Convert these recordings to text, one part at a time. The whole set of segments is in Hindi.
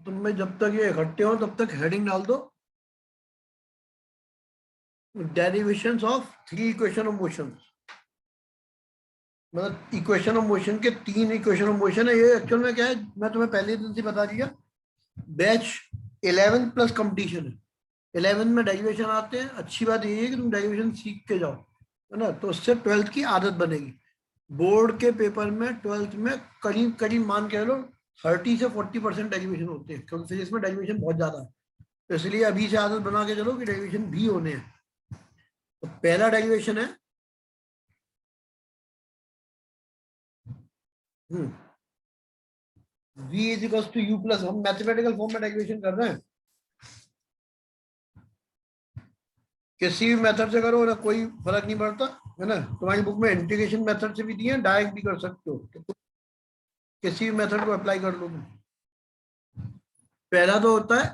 तुम में जब तक ये इकट्ठे हो तब तक हेडिंग डाल दो, derivations of 3 equation of motion. मतलब इक्वेशन ऑफ मोशन के 3 इक्वेशन ऑफ मोशन है। ये एक्चुअल में क्या है, मैं तुम्हें पहले दिन से बता दिया, बैच 11 प्लस कंपटीशन है। 11 में डेरिवेशन आते हैं। अच्छी बात ये है कि तुम डेरिवेशन सीख के जाओ, है ना, तो उससे 12th की आदत बनेगी। बोर्ड के पेपर में 12th में करीब करीब मान के लो 30 से 40% डेरिवेशन होते हैं, क्योंकि फिजिक्स में डेरिवेशन बहुत ज्यादा है। तो इसलिए अभी से आदत बना के चलो कि डेरिवेशन भी होने हैं। तो पहला डेरिवेशन है v is equal to u plus, हम मैथमेटिकल फॉर्म में डेरिवेशन कर रहे हैं, किसी भी मेथड से करो ना, कोई फर्क नहीं पड़ता, है ना। तुम्हारी बुक में इंटीग्रेशन मेथड से भी दिए हैं, डायरेक्ट भी कर सकते हो, तो किसी भी मेथड को अप्लाई कर लो तुम। पहला तो होता है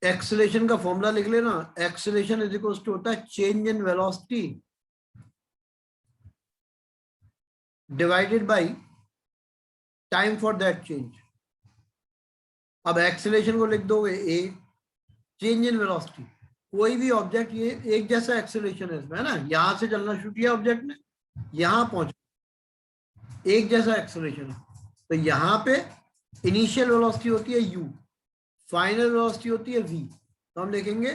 एक्सेलेरेशन का फॉर्मूला लिख लेना। एक्सेलेरेशन इज इक्वल टू होता है change in velocity divided by time for that change. अब एक्सेलेरेशन को लिख दोगे ए, चेंज इन वेलोसिटी, कोई भी ऑब्जेक्ट, ये एक जैसा एक्सेलेरेशन है इसमें, है ना, यहां से चलना शुरू किया ऑब्जेक्ट ने, यहां पहुंच, एक जैसा एक्सेलेरेशन है। तो यहां पे इनिशियल वेलोसिटी होती है u, फाइनल वेलोसिटी होती है v। तो हम लिखेंगे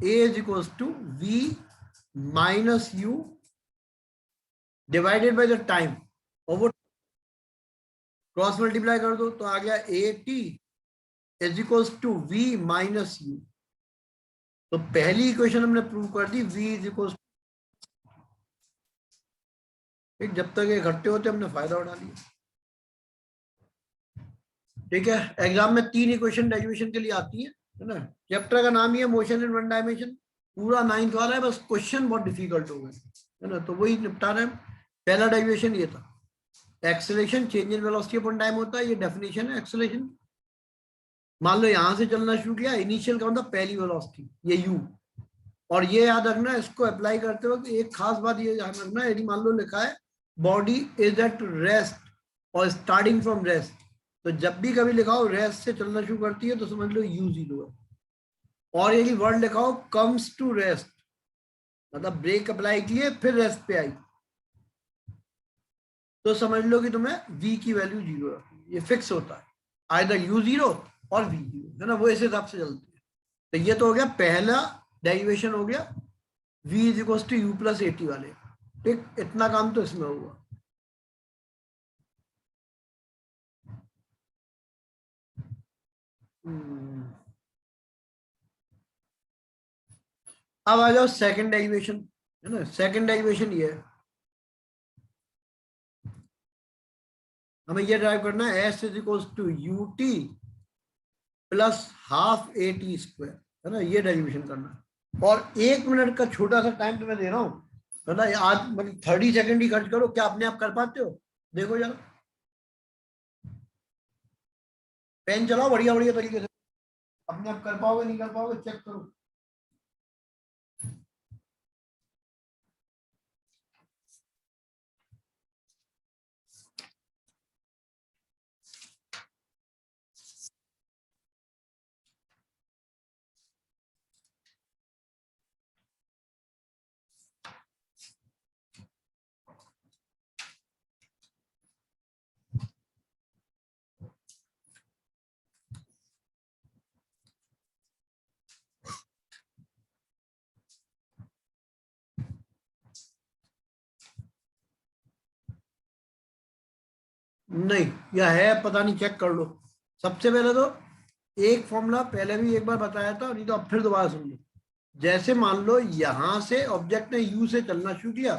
a is equal to v minus u divided by the time, और वो क्रॉस मल्टीप्लाई कर दो तो आ गया a t is equal to v minus u। तो पहली इक्वेशन हमने प्रूव कर दी, v इज इक्वल, जब तक ये इकट्ठे होते हमने फायदा उठा लिया। ठीक है, एग्जाम में 3 इक्वेशन डेरिवेशन के लिए आती है ना। चैप्टर का नाम ही है मोशन इन वन डायमेंशन, पूरा 9th वाला है, बस क्वेश्चन बहुत डिफिकल्ट हो गए, है ना, तो वही निपटा रहे हैं। पहला डेरिवेशन ये था, acceleration change in velocity upon time होता है, ये डेफिनेशन है एक्सेलेरेशन। मान लो यहां से चलना शुरू किया, इनिशियल का मतलब पहली वेलोसिटी ये u, और ये याद रखना, इसको अप्लाई करते वक्त एक खास बात ये ध्यान रखना, यदि मान लो लिखा है बॉडी इज एट रेस्ट और स्टार्टिंग फ्रॉम रेस्ट, तो जब भी कभी लिखा हो रेस्ट से चलना शुरू करती है तो समझ लो u 0 है। और यदि वर्ड लिखा हो कम्स टू रेस्ट, मतलब ब्रेक अप्लाई किए फिर रेस्ट पे आई, तो समझ लो कि तुम्हें v की वैल्यू 0 है। ये फिक्स होता है, आइदर u 0 और v 0, है ना, वो इस हिसाब से चलती है। तो ये तो हो गया पहला डेरिवेशन, हो गया v is equal to u plus a t वाले। ठीक, इतना काम तो इसमें हुआ। अब आ जाओ सेकंड डेरिवेशन, है ना। सेकंड डेरिवेशन ये है, हमें ये ड्राइव करना है s is equal to u t plus half a t square, है ना, ये डेरिवेशन करना है। और 1 मिनट का छोटा सा टाइम तुम्हें दे रहा हूँ, है ना, आज मतलब 30 सेकंड ही खर्च करो, क्या अपने आप कर पाते हो, देखो जरा, पेन चलाओ बढ़िया बढ़िया तरीके से, अपने आप कर पाओगे नहीं कर पाओगे चेक करो। नहीं, यह है पता नहीं, चेक कर लो। सबसे पहले तो एक फॉर्मूला पहले भी एक बार बताया था, नहीं तो अब फिर दोबारा सुन लो। जैसे मान लो यहां से ऑब्जेक्ट ने यू से चलना शुरू किया,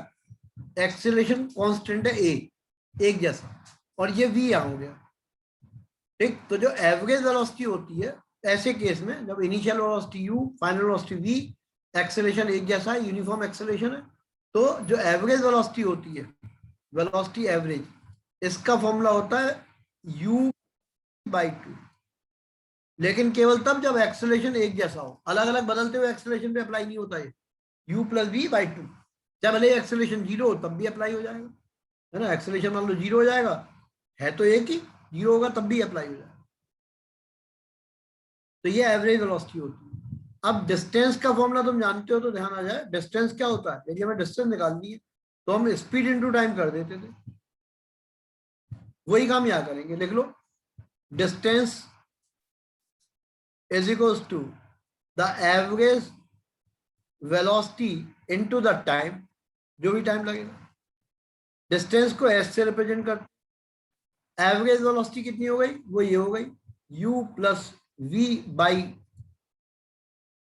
एक्सेलेरेशन कांस्टेंट है ए, एक जैसा, और ये वी यहां हो गया। ठीक, तो जो एवरेज वेलोसिटी होती है ऐसे केस में, जब initial velocity u, final velocity v, acceleration एक जैसा है, यूनिफॉर्म एक्सेलेरेशन है, तो जो एवरेज वेलोसिटी होती है, वेलोसिटी एवरेज, इसका फॉर्मूला होता है u बाई 2। लेकिन केवल तब जब एक्सेलेरेशन एक जैसा हो, अलग अलग बदलते हुए एक्सेलेरेशन पे अप्लाई नहीं होता है u प्लस वी बाई 2। जब भले एक्सेलेरेशन 0 हो तब भी अप्लाई हो जाएगा, है ना। एक्सेलेरेशन मान लो 0 हो जाएगा, है तो एक ही, 0 होगा तब भी अप्लाई हो जाएगा। तो ये एवरेज वेलोसिटी होती है। अब डिस्टेंस का फॉर्मूला तुम जानते हो तो ध्यान आ जाए, डिस्टेंस क्या होता है, यदि हमें डिस्टेंस निकालनी है तो हम स्पीड इनटू टाइम कर देते थे, वही काम यहां करेंगे। लिख लो, distance is equals to the average velocity into the time, जो भी टाइम लगेगा। डिस्टेंस को एस से रिप्रेजेंट कर, एवरेज वेलोसिटी कितनी हो गई, वो ये हो गई u plus v by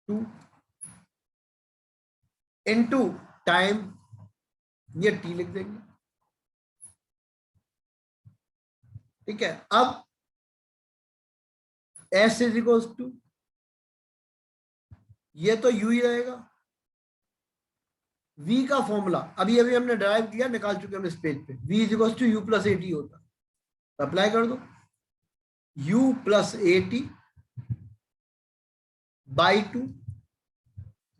2 into time, ये t लिख देंगे। ठीक है, अब s इज इक्वल्स टू, ये तो u ही रहेगा। v का फॉर्मूला अभी अभी हमने ड्राइव किया, निकाल चुके हम इस पेज पे, v is equals to u plus a t होता, अप्लाई कर दो, u plus a t by 2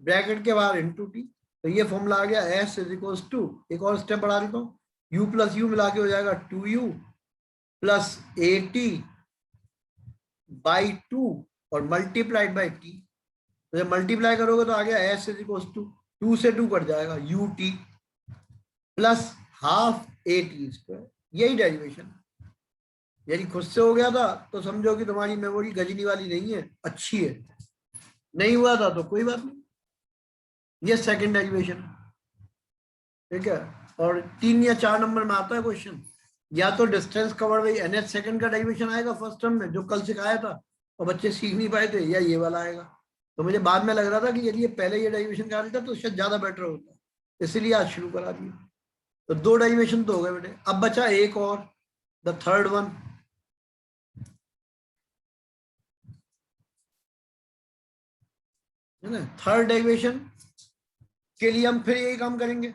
bracket के बाहर इंटू टी, तो ये फॉर्मूला आ गया s इज इक्वल्स टू, एक और स्टेप बढ़ा देता हूँ, u प्लस यू मिला के हो जाएगा 2u plus a t by 2 और मल्टीप्लाइड बाई टी, तो जब मल्टीप्लाई करोगे तो आ गया s इज इक्वल्स टू 2 से 2 कट जाएगा u T plus half a t square, यही डेरिवेशन। यदि खुद से हो गया था तो समझो कि तुम्हारी मेमोरी गजनी वाली नहीं है, अच्छी है, नहीं हुआ था तो कोई बात नहीं, ये सेकंड डेरिवेशन। ठीक है, और 3 या 4 नंबर में आता है क्वेश्चन, या तो distance covered by nth second का डेरिवेशन आएगा फर्स्ट टर्म में, जो कल सिखाया था और बच्चे सीख नहीं पाए थे, या ये वाला आएगा। तो मुझे बाद में लग रहा था कि यदि ये पहले ये डेरिवेशन कर लेता तो शायद ज्यादा बेटर होता, इसलिए आज शुरू करा दिया। तो 2 डेरिवेशन तो हो गए बेटे, अब बचा एक और, द थर्ड वन। है ना, थर्ड डेरिवेशन के लिए हम फिर यही काम करेंगे,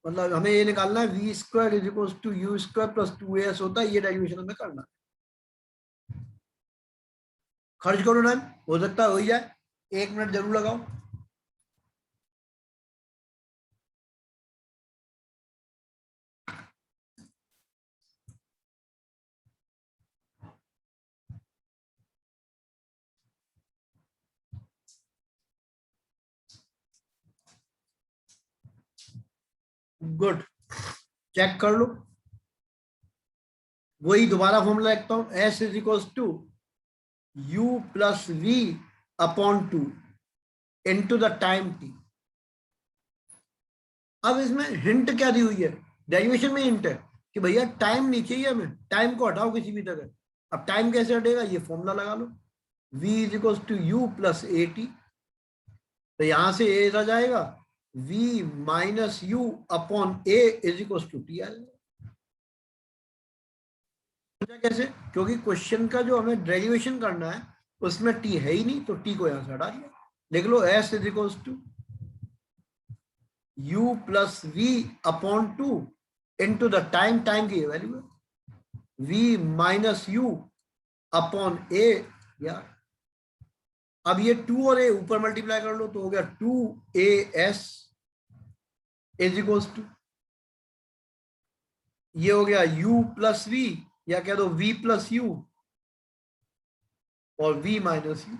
मतलब हमें ये निकालना है v square is equal to u square plus 2as होता है, ये डेरिवेशन हमें करना है। खर्च करो टाइम, हो सकता है हो ही जाए, 1 मिनट जरूर लगाओ। गुड, चेक कर लो, वही दोबारा फॉर्मूला लिखता हूं, s is equal to u plus v upon 2 into the time t। अब इसमें हिंट क्या दी हुई है, डेरिवेशन में हिंट है कि भैया टाइम नहीं चाहिए हमें, टाइम को हटाओ किसी भी तरह। अब टाइम कैसे हटेगा, ये फॉर्मूला लगा लो, v is equal to u plus a t, तो यहां से ए आ जाएगा v minus u upon a is equal to t आ जाएगा। कैसे, क्योंकि क्वेश्चन का जो हमें डेरिवेशन करना है उसमें टी है ही नहीं, तो टी को यहां से हटा दिया। लिख लो s is equal to u plus v upon 2 into the time, time की वैल्यू है v minus u upon a. यार अब ये 2 और a ऊपर मल्टीप्लाई कर लो तो हो गया 2as इज इक्वल टू, ये हो गया u प्लस वी, या कह दो v प्लस यू और v माइनस यू,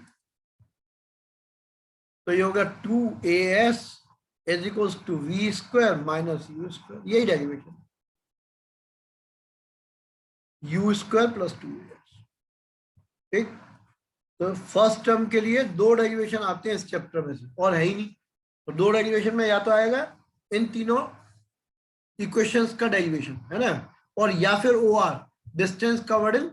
तो ये हो गया 2as is equal to v square minus u square, यही derivation, u square plus 2as। ठीक, तो फर्स्ट टर्म के लिए 2 डेरिवेशन आते हैं इस चैप्टर में से, और है ही नहीं, तो 2 डेरिवेशन में या तो आएगा इन तीनों इक्वेशंस का डेरिवेशन, है ना, और या फिर OR, distance covered in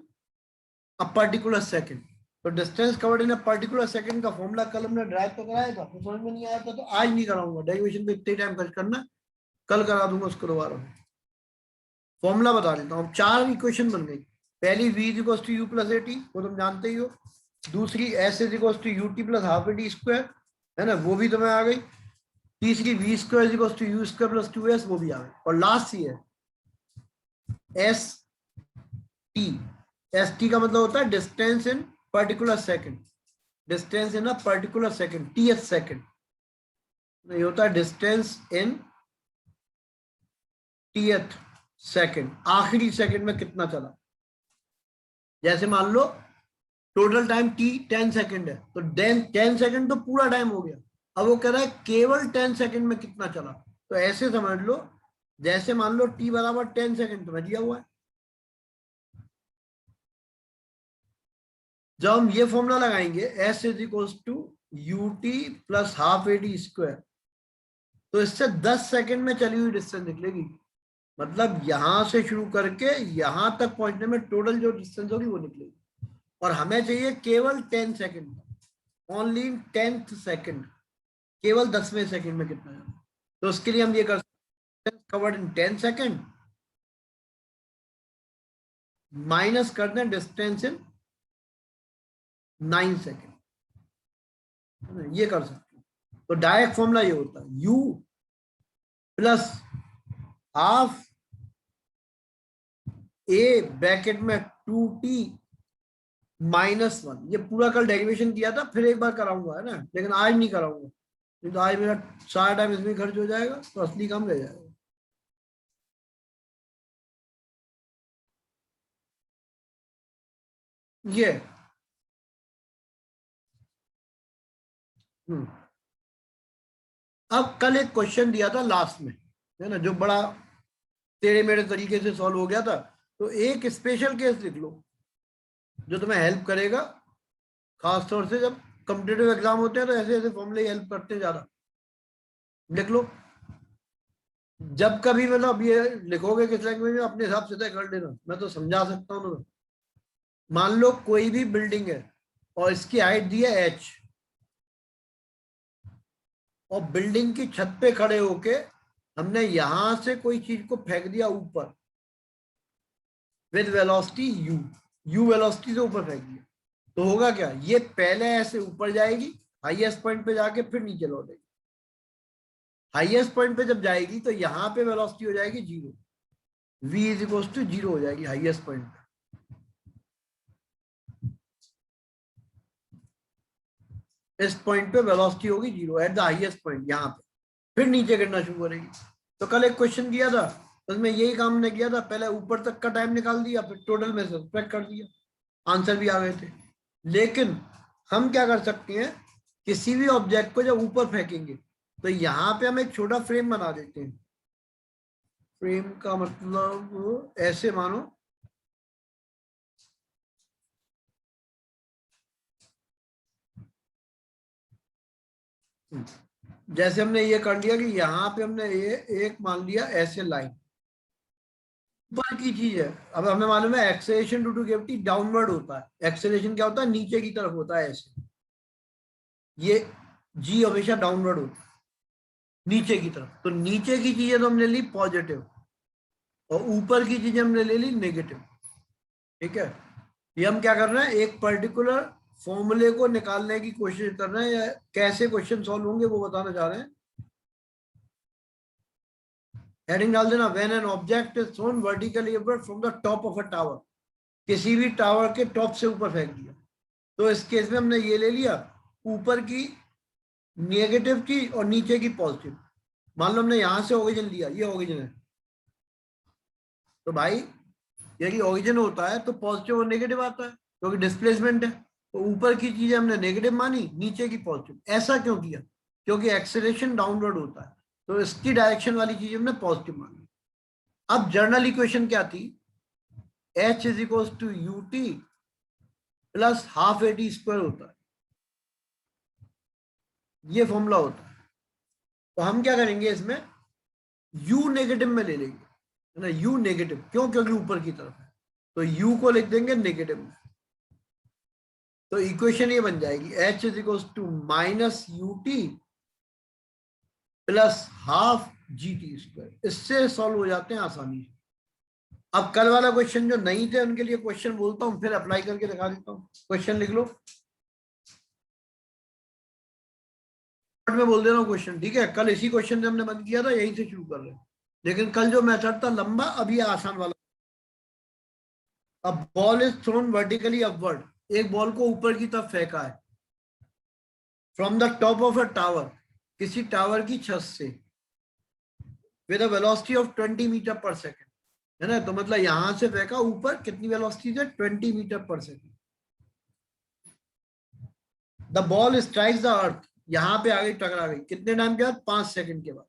a particular second. तो distance covered in a particular second का फॉर्मूला कल हमने ड्राइव तो कराया था, तो समझ में नहीं आया था तो आज नहीं कराऊंगा, डेरिवेशन पे इतने टाइम खर्च करना, कल करा दूंगा उसको दोबारा। फॉर्मूला बता देता हूँ, 4 इक्वेशन बन गई। पहली v is equal to u plus a t, वो तुम जानते ही हो। दूसरी s is equal to u t plus half a t square, है ना, वो भी तुम्हें आ गई। तीसरी v square is equal to u square plus 2s, वो भी आ गई। और लास्ट ही है एस टी। एस टी का मतलब होता है distance in particular second, distance in a particular second, T H second, ये होता है डिस्टेंस इन टी एथ सेकंड, आखिरी सेकंड में कितना चला। जैसे मान लो टोटल टाइम t 10 सेकंड है, तो 10 सेकंड तो पूरा टाइम हो गया। अब वो कह रहा है केवल 10 सेकंड में कितना चला। तो ऐसे समझ लो, जैसे मान लो t बराबर 10 सेकंड तो दिया हुआ है। जब हम ये फॉर्मूला लगाएंगे s is equals to ut plus half a t square, तो इससे 10 सेकंड में चली हुई डिस्टेंस निकलेगी। मतलब यहां से शुरू करके यहां तक पहुंचने में टोटल जो डिस्टेंस होगी वो निकलेगी। और हमें चाहिए केवल 10 सेकंड, ओनली 10th सेकंड, केवल 10वें सेकंड में कितना है। तो उसके लिए हम ये कर सकते हैं, कवर्ड इन 10 सेकंड माइनस कर दें डिस्टेंस इन 9 सेकंड, ये कर सकते हैं। तो डायरेक्ट फॉर्मूला ये होता है u plus half A bracket में 2t -1। ये पूरा कल डेरिवेशन किया था, फिर एक बार कराऊंगा है ना, लेकिन आज नहीं कराऊंगा, नहीं तो आज मेरा सारा टाइम इसमें खर्च हो जाएगा, तो असली काम रह जाएगा। ये अब कल एक क्वेश्चन दिया था लास्ट में, है ना, जो बड़ा टेढ़े मेढ़े तरीके से सॉल्व हो गया था। तो एक स्पेशल केस लिख लो जो तुम्हें हेल्प करेगा, खासतौर से जब कॉम्पिटेटिव एग्जाम होते हैं तो ऐसे ऐसे फॉर्मूले हेल्प करते हैं ज्यादा। लिख लो, जब कभी मतलब ये लिखोगे किस लैंग्वेज में अपने हिसाब से तय कर लेना, मैं तो समझा सकता हूँ ना। मान लो कोई भी बिल्डिंग है और इसकी हाइट दी है h, और बिल्डिंग की छत पे खड़े होके हमने यहां से कोई चीज को फेंक दिया ऊपर with velocity u, u velocity से ऊपर फेंक दिया, तो होगा क्या, ये पहले ऐसे ऊपर जाएगी हाईएस्ट पॉइंट पे जाके फिर नीचे लौटेगी। हाईएस्ट पॉइंट पे जब जाएगी तो यहाँ पे वेलोसिटी हो जाएगी 0, v इज इक्वल टू 0 हो जाएगी हाईएस्ट पॉइंट पे। इस पॉइंट पे वेलोसिटी होगी 0 एट द हाईएस्ट पॉइंट यहाँ पे, फिर नीचे गिरना शुरू करेगी। तो कल एक क्वेश्चन दिया था, उसमें यही काम ने किया था, पहले ऊपर तक का टाइम निकाल दिया, फिर टोटल में सब्ट्रैक्ट कर दिया, आंसर भी आ गए थे। लेकिन हम क्या कर सकते हैं, किसी भी ऑब्जेक्ट को जब ऊपर फेंकेंगे तो यहाँ पे हम एक छोटा फ्रेम बना देते हैं। फ्रेम का मतलब ऐसे मानो, जैसे हमने ये कर लिया कि यहाँ पे हमने ये एक मान लिया ऐसे लाइन ऊपर की चीज है। अब हमें मालूम है acceleration due to gravity downward होता है, एक्सेलरेशन क्या होता है, नीचे की तरफ होता है ऐसे, ये जी हमेशा डाउनवर्ड होता है नीचे की तरफ। तो नीचे की चीजें तो हमने ली पॉजिटिव और ऊपर की चीजें हमने ले ली नेगेटिव। ठीक है, ये हम क्या कर रहे हैं, एक पर्टिकुलर फॉर्मूले को निकालने की कोशिश कर रहे हैं, या कैसे क्वेश्चन सॉल्व होंगे वो बताना चाह रहे हैं। हेडिंग डाल देना, when an object is thrown vertically upward from the top of a tower, किसी भी टावर के टॉप से ऊपर फेंक दिया। तो इस केस में हमने ये ले लिया, ऊपर की नेगेटिव की और नीचे की पॉजिटिव। मान लो हमने यहां से ओरिजिन लिया, ये ओरिजिन है, तो भाई यदि ओरिजिन होता है तो पॉजिटिव और नेगेटिव आता है क्योंकि डिस्प्लेसमेंट है। तो ऊपर की चीजें हमने नेगेटिव मानी, नीचे की पॉजिटिव। ऐसा क्यों किया, क्योंकि एक्सेलरेशन डाउनवर्ड होता है, तो इसकी डायरेक्शन वाली चीज हमने पॉजिटिव मानी। अब जर्नल इक्वेशन क्या थी, h is equal to u t plus half a t square होता है, ये फॉर्मूला होता है। तो हम क्या करेंगे, इसमें u नेगेटिव में ले लेंगे, है ना, u नेगेटिव क्यों, क्योंकि ऊपर की तरफ है, तो u को लिख देंगे नेगेटिव में। तो इक्वेशन ये बन जाएगी h is equal to minus u t plus half g t square. इससे सॉल्व हो जाते हैं आसानी से। अब कल वाला क्वेश्चन जो नहीं थे उनके लिए क्वेश्चन बोलता हूं, फिर अप्लाई करके दिखा देता हूं। क्वेश्चन लिख लो, में बोल दे रहा हूँ क्वेश्चन, ठीक है। कल इसी क्वेश्चन से हमने बंद किया था, यहीं से शुरू कर रहे हैं, लेकिन कल जो मेथड था लंबा, अभी आसान वाला। अब ball is thrown vertically upward, एक बॉल को ऊपर की तरफ फेंका है from the top of a tower, किसी टावर की छत से, with a velocity of 20 metre per second, है ना। तो मतलब यहां से फेंका ऊपर, कितनी वेलोसिटी से, 20 metre per second. The ball strikes the earth, यहां पे आ गई, टकरा गई, कितने टाइम के बाद? 5 सेकंड के बाद,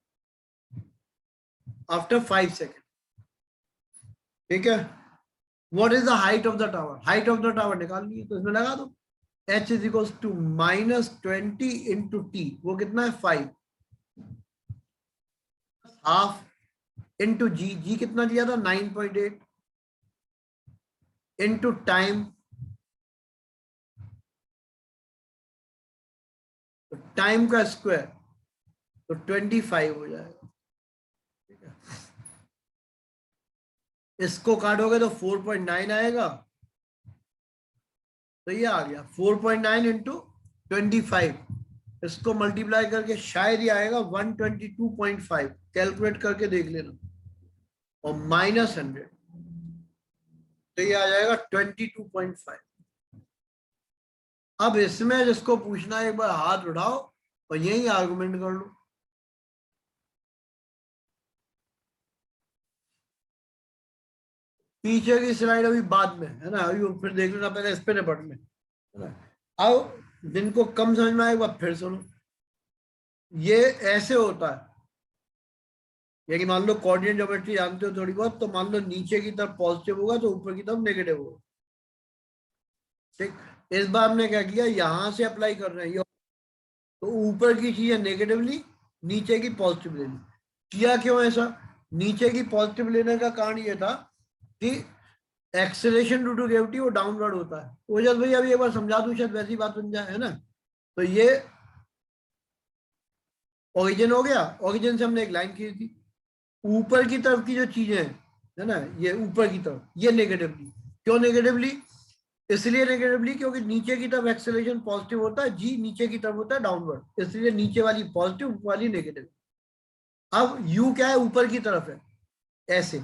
आफ्टर 5 सेकंड। ठीक है, what is the height of the tower? Height of the tower निकालनी है तो इसमें लगा दो, h is equal to -20 into t, वो कितना है? 5, हाफ इंटू जी, जी कितना दिया था? 9.8 इंटू टाइम, टाइम का स्क्वायर तो 25 हो जाएगा। ठीक है, इसको काटोगे तो 4.9 आएगा, तो ये आ गया 4.9 इंटू 25, इसको मल्टीप्लाई करके शायद ये आएगा 122.5, कैलकुलेट करके देख लेना, और -100 तो ये आ जाएगा 22.5। अब इसमें जिसको पूछना है एक बार हाथ उठाओ और यही आर्गुमेंट कर लो। पीछे की स्लाइड अभी बाद में है ना, अभी फिर देख लेना, पहले इस पे निपट में है ना। अब जिनको कम समझ में आए एक बार फिर सुनो, ये ऐसे होता है, यानी मान लो कोऑर्डिनेट ज्योमेट्री जानते हो थोड़ी बहुत, तो मान लो नीचे की तरफ पॉजिटिव होगा तो ऊपर की तरफ नेगेटिव होगा। ठीक, इस बार हमने क्या किया, यहां से अप्लाई कर रहे हैं, तो ऊपर की चीजें नेगेटिवली, नीचे की पॉजिटिव लेनी। किया क्यों ऐसा? नीचे की पॉजिटिव लेने का कारण ये था कि एक्सेलरेशन ड्यू टू ग्रेविटी वो डाउनवर्ड होता है। ओजस भाई अभी एक बार समझा दूं, शायद वैसी बात बन जाए, है ना। तो ये ओरिजिन हो गया, ओरिजिन से हमने एक लाइन खींची थी, ऊपर की तरफ की जो चीजें हैं, है ना, ये ऊपर की तरफ ये नेगेटिवली। क्यों नेगेटिवली? इसलिए नेगेटिवली क्योंकि नीचे की तरफ एक्सेलरेशन पॉजिटिव होता है, जी नीचे की तरफ होता है डाउनवर्ड, इसलिए नीचे वाली पॉजिटिव, ऊपर वाली नेगेटिव। अब u क्या है? ऊपर की तरफ है, ऐसे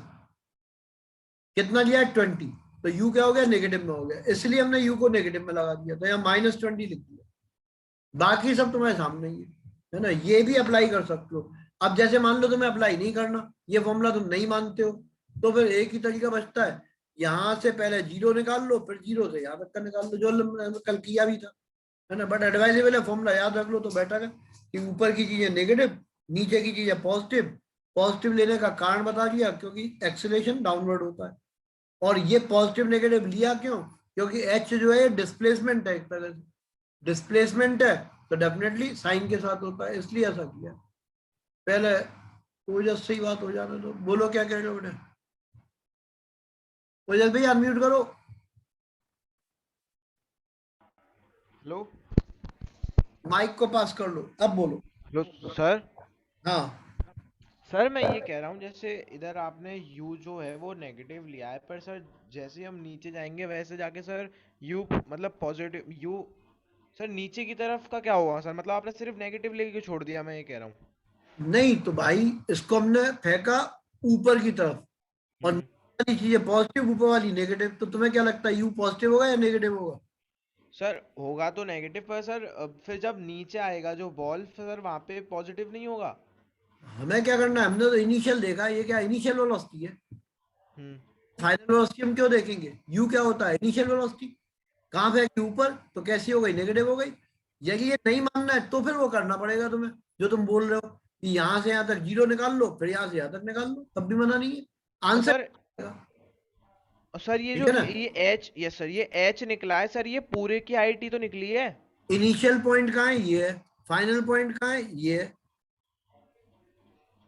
कितना लिया है? 20, तो u क्या हो गया? नेगेटिव में हो गया, इसलिए हमने u को नेगेटिव में लगा दिया, तो यहाँ -20 लिख दिया। बाकी सब तुम्हारे सामने ही है ना, ये भी अप्लाई कर सकते हो। अब जैसे मान लो तुम्हें अप्लाई नहीं करना, ये फॉर्मूला तुम नहीं मानते हो, तो फिर एक ही तरीका बचता है, यहां से पहले 0 निकाल लो, फिर 0 से यहाँ तक का निकाल लो, जो कल किया भी था, है ना। बट एडवाइजेबल है, फॉर्मूला याद रख लो तो बेटर है, कि ऊपर की चीजें नेगेटिव, नीचे की चीजें पॉजिटिव। पॉजिटिव लेने का कारण बता दिया, क्योंकि एक्सेलरेशन डाउनवर्ड होता है। और ये पॉजिटिव नेगेटिव लिया क्यों? क्योंकि एच जो है डिस्प्लेसमेंट है, एक तरह से डिस्प्लेसमेंट है, तो डेफिनेटली साइन के साथ होता है, इसलिए ऐसा किया। पहले ओजस से ही बात हो जाने दो, बोलो क्या कह रहे हो बेटे। ओजस भाई अनम्यूट करो। हेलो। माइक को पास कर लो, अब बोलो। Hello sir. हाँ, सर मैं ये कह रहा हूँ, जैसे इधर आपने u जो है वो नेगेटिव लिया है, पर सर जैसे हम नीचे जाएंगे वैसे जाके सर u मतलब पॉजिटिव u, सर नीचे की तरफ का क्या हुआ सर? मतलब आपने सिर्फ नेगेटिव लेके क्यों छोड़ दिया, मैं ये कह रहा हूँ। नहीं तो भाई इसको हमने फेंका ऊपर की तरफ, और हम्म। नीचे वाली चीजें पॉजिटिव, ऊपर वाली नेगेटिव, तो तुम्हें क्या लगता है यू पॉजिटिव होगा या नेगेटिव होगा? सर होगा तो नेगेटिव, पर सर फिर जब नीचे आएगा जो बॉल, सर वहां पे पॉजिटिव नहीं होगा। हमें क्या करना है, हमने तो इनिशियल देखा, ये क्या इनिशियल वेलोसिटी है, हम्म। फाइनल वेलोसिटी हम क्यों देखेंगे? यू क्या होता है? Initial velocity. कहाँ फेंकी? ऊपर, तो कैसी हो गई? नेगेटिव हो गई। यदि ये नहीं मानना है तो फिर वो करना पड़ेगा तुम्हें, जो तुम बोल रहे हो कि यहाँ से यहाँ तक 0 निकाल लो, फिर यहाँ से यहाँ तक निकाल लो, तब भी मना नहीं है, और आंसर। सर, सर ये ठीक जो है ना, ये एच, यस सर, ये एच निकला है सर, ये पूरे की हाइट ही तो निकली है। इनिशियल पॉइंट कहाँ है? ये है। फाइनल पॉइंट कहाँ है? ये है।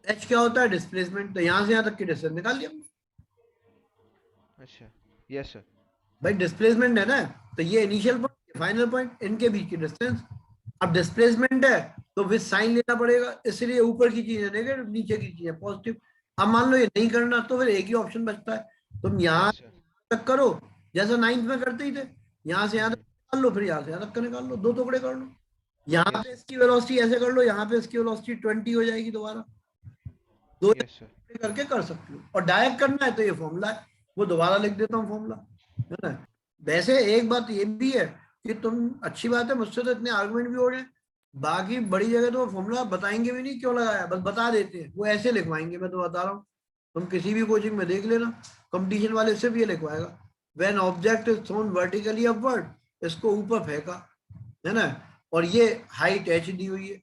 एच क्या होता है? डिस्प्लेसमेंट, तो यहाँ से यहाँ तक की डिस्टेंस निकाल लिया हमने। अच्छा। Yes sir. भाई डिस्प्लेसमेंट है ना, तो ये इनिशियल पॉइंट, फाइनल पॉइंट, इनके बीच की डिस्टेंस। अब डिस्प्लेसमेंट है तो विद साइन लेना पड़ेगा, इसलिए ऊपर की चीज है नेगेटिव, नीचे की चीज है पॉजिटिव। अब मान लो ये नहीं करना, तो फिर एक ही ऑप्शन बचता है, तुम यहाँ यस सर। तक करो, जैसा 9th में करते ही थे, यहाँ से यहाँ तक हम्म। निकाल लो, फिर यहाँ से यहाँ तक का निकाल लो, दो टुकड़े कर लो। यहाँ यस पे सर। इसकी वेलोसिटी ऐसे कर लो, यहाँ पे इसकी वेलोसिटी 20 हो जाएगी दोबारा, दो यस सर। करके कर सकते हो। और डायरेक्ट करना है तो ये फॉर्मूला है, वो दोबारा लिख देता हूँ फॉर्मूला, है ना। वैसे एक बात ये भी है कि तुम, अच्छी बात है, मुझसे तो इतने आर्गुमेंट भी हो रहे हैं, बाकी बड़ी जगह तो फॉर्मूला बताएंगे भी नहीं क्यों लगाया, बस बता देते हैं, वो ऐसे लिखवाएंगे, मैं तो बता रहा हूँ। तुम किसी भी कोचिंग में देख लेना, कंपटीशन वाले सिर्फ ये लिखवाएगा, when object is thrown vertically upward, इसको ऊपर फेंका, है ना, और ये हाइट h दी हुई है,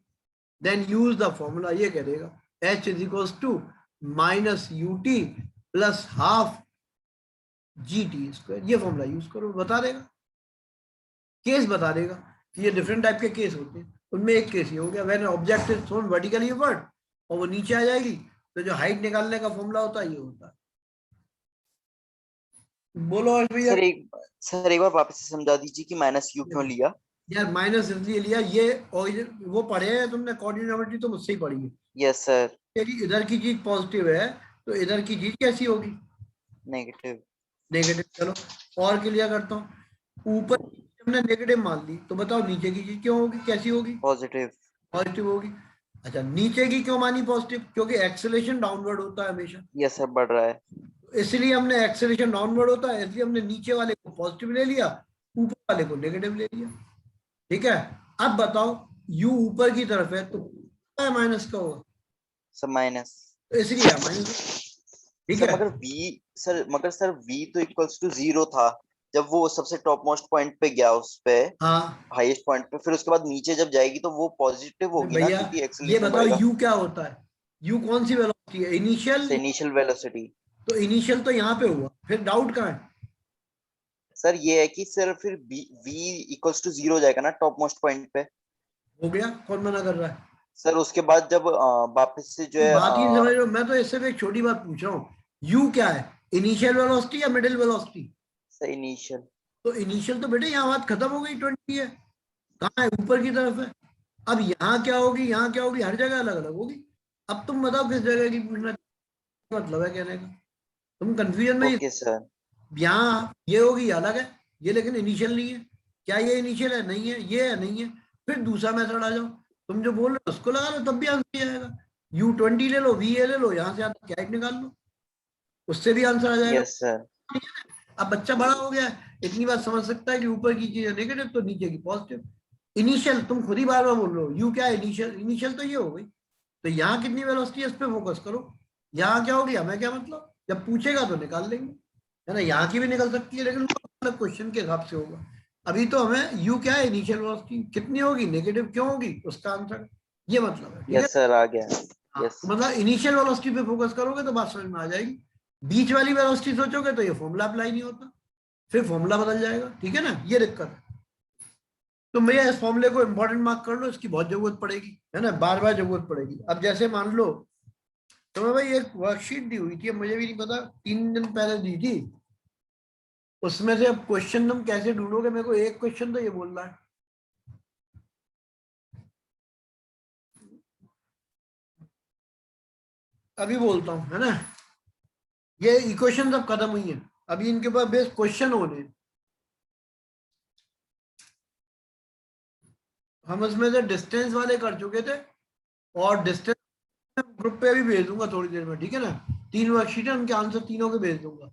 देन यूज द फॉर्मूला, ये कह देगा h is equal to minus u t plus half g t square, ये फॉर्मूला यूज करो, बता देगा, केस बता देगा कि ये डिफरेंट टाइप के केस होते हैं, उनमें एक केस ये हो गया when object is thrown vertically upward, और वो नीचे आ जाएगी, तो जो हाइट निकालने का फॉर्मूला होता है ये होता है। बोलो और भैया। सर एक बार वापस से समझा दीजिए कि माइनस यू क्यों लिया। यार माइनस इसलिए लिया, ये वो पढ़े है तुमने कोऑर्डिनेटरी, तो मुझसे ही पढ़ी है। Yes sir. यदि इधर की चीज पॉजिटिव है तो इधर की चीज कैसी होगी? नेगेटिव। नेगेटिव। चलो और क्लियर करता हूँ, ऊपर हमने नेगेटिव मान ली, तो बताओ नीचे की चीज क्यों होगी, कैसी होगी? पॉजिटिव। पॉजिटिव होगी। अच्छा, नीचे की क्यों मानी पॉजिटिव? क्योंकि एक्सेलरेशन डाउनवर्ड होता है हमेशा। यस सर, बढ़ रहा है। इसलिए हमने एक्सेलरेशन डाउनवर्ड होता है, इसलिए हमने नीचे वाले को पॉजिटिव ले लिया, ऊपर वाले को नेगेटिव ले लिया। ठीक है, अब बताओ यू ऊपर की तरफ है तो माइनस का होगा, सर माइनस, तो इसलिए माइनस। ठीक सर है, मगर सर v तो इक्वल्स टू 0 था जब वो सबसे टॉप मोस्ट पॉइंट पे गया, उस पे हाँ हाईएस्ट पॉइंट पे, फिर उसके बाद नीचे जब जाएगी तो वो पॉजिटिव होगी ना, भैया, क्योंकि ये एक्सेलरेशन बताओ बढ़ेगा। यू क्या होता है? यू कौन सी वेलोसिटी है? इनिशियल। Initial velocity. तो इनिशियल तो यहाँ पे हुआ, फिर डाउट कहाँ है? सर ये है कि सर फिर v इक्वल्स टू 0 हो जाएगा ना टॉप मोस्ट पॉइंट पे। हो गया, कौन मना कर रहा है? सर उसके बाद जब वापस से जो तुम है बात ही नहीं समझ रहे हो, मैं तो इससे भी एक छोटी बात पूछ रहा हूँ, यू क्या है? इनिशियल वेलोसिटी या मिडिल वेलोसिटी? Sir initial. तो इनिशियल तो बेटे यहाँ बात खत्म हो गई, 20 है, कहाँ है? ऊपर की तरफ है। अब यहाँ क्या होगी, यहाँ क्या होगी, हर जगह अलग अलग होगी। अब तुम बताओ किस जगह की पूछना, मतलब है कहने का, तुम कंफ्यूजन में ही। Okay sir. यहाँ ये होगी अलग है, ये लेकिन इनिशियल नहीं है। क्या ये इनिशियल है? नहीं है। ये है? नहीं है। फिर दूसरा मेथड आ जाओ, तुम जो बोल रहे हो उसको लगा लो, तब भी आंसर आएगा। U20 ले लो, वी ए ले लो, यहाँ से आता क्या निकाल लो, उससे भी आंसर आ जाएगा। Yes sir. अब बच्चा बड़ा हो गया है, इतनी बात समझ सकता है कि ऊपर की चीज नेगेटिव तो नीचे की पॉजिटिव। इनिशियल तुम खुद ही बार बार बोल रहे हो, यू क्या है? इनिशियल। इनिशियल तो ये हो गई, तो यहाँ कितनी वेलोसिटी है इस पे फोकस करो। यहाँ क्या होगी हमें क्या मतलब, जब पूछेगा तो निकाल लेंगे, है ना? यहाँ की भी निकल सकती है, लेकिन अलग क्वेश्चन के हिसाब से होगा। अभी तो हमें यू क्या है, इनिशियल वेलोसिटी कितनी होगी, नेगेटिव क्यों होगी, उसका आंसर ये मतलब है। ठीक है, यस सर, आ गया। हाँ, यस। तो मतलब इनिशियल वेलोसिटी पे फोकस करोगे तो बात समझ में आ जाएगी। बीच वाली वेलोसिटी सोचोगे तो ये फॉर्मूला अप्लाई नहीं होता, फिर फॉर्मूला बदल जाएगा। ठीक है ना, ये दिक्कत है। तो भैया इस फॉर्मूले को इंपॉर्टेंट मार्क कर लो, इसकी बहुत जरूरत पड़ेगी, है ना, बार बार जरूरत पड़ेगी। अब जैसे मान लो तो भाई एक वर्कशीट दी हुई थी, मुझे भी नहीं पता, 3 दिन पहले दी थी, उसमें से अब क्वेश्चन तुम कैसे ढूंढोगे? मेरे को एक क्वेश्चन तो ये बोल रहा है, अभी बोलता हूँ, है ना। ये इक्वेशन अब खत्म हुई है, अभी इनके पास बेस क्वेश्चन होने। हम इसमें से डिस्टेंस वाले कर चुके थे, और डिस्टेंस ग्रुप पे अभी भेज दूंगा थोड़ी देर में, ठीक है ना। 3 वर्कशीट है, उनके आंसर तीनों के भेज दूंगा।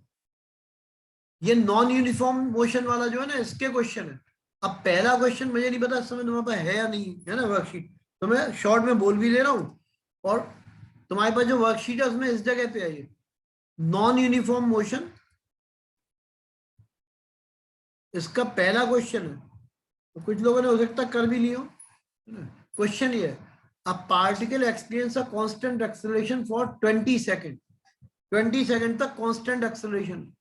ये नॉन यूनिफॉर्म मोशन वाला जो है ना, इसके क्वेश्चन है। अब पहला क्वेश्चन मुझे नहीं पता इस समय तुम्हारे पास है या नहीं, है ना वर्कशीट, तो मैं शॉर्ट में बोल भी ले रहा हूँ, और तुम्हारे पास जो वर्कशीट है उसमें इस जगह पे है, नॉन यूनिफॉर्म मोशन, इसका पहला क्वेश्चन है। तो कुछ लोगों ने हो सकता कर भी लियो। क्वेश्चन ये है, a particle experience a constant acceleration for 20 second, 20 second तक constant acceleration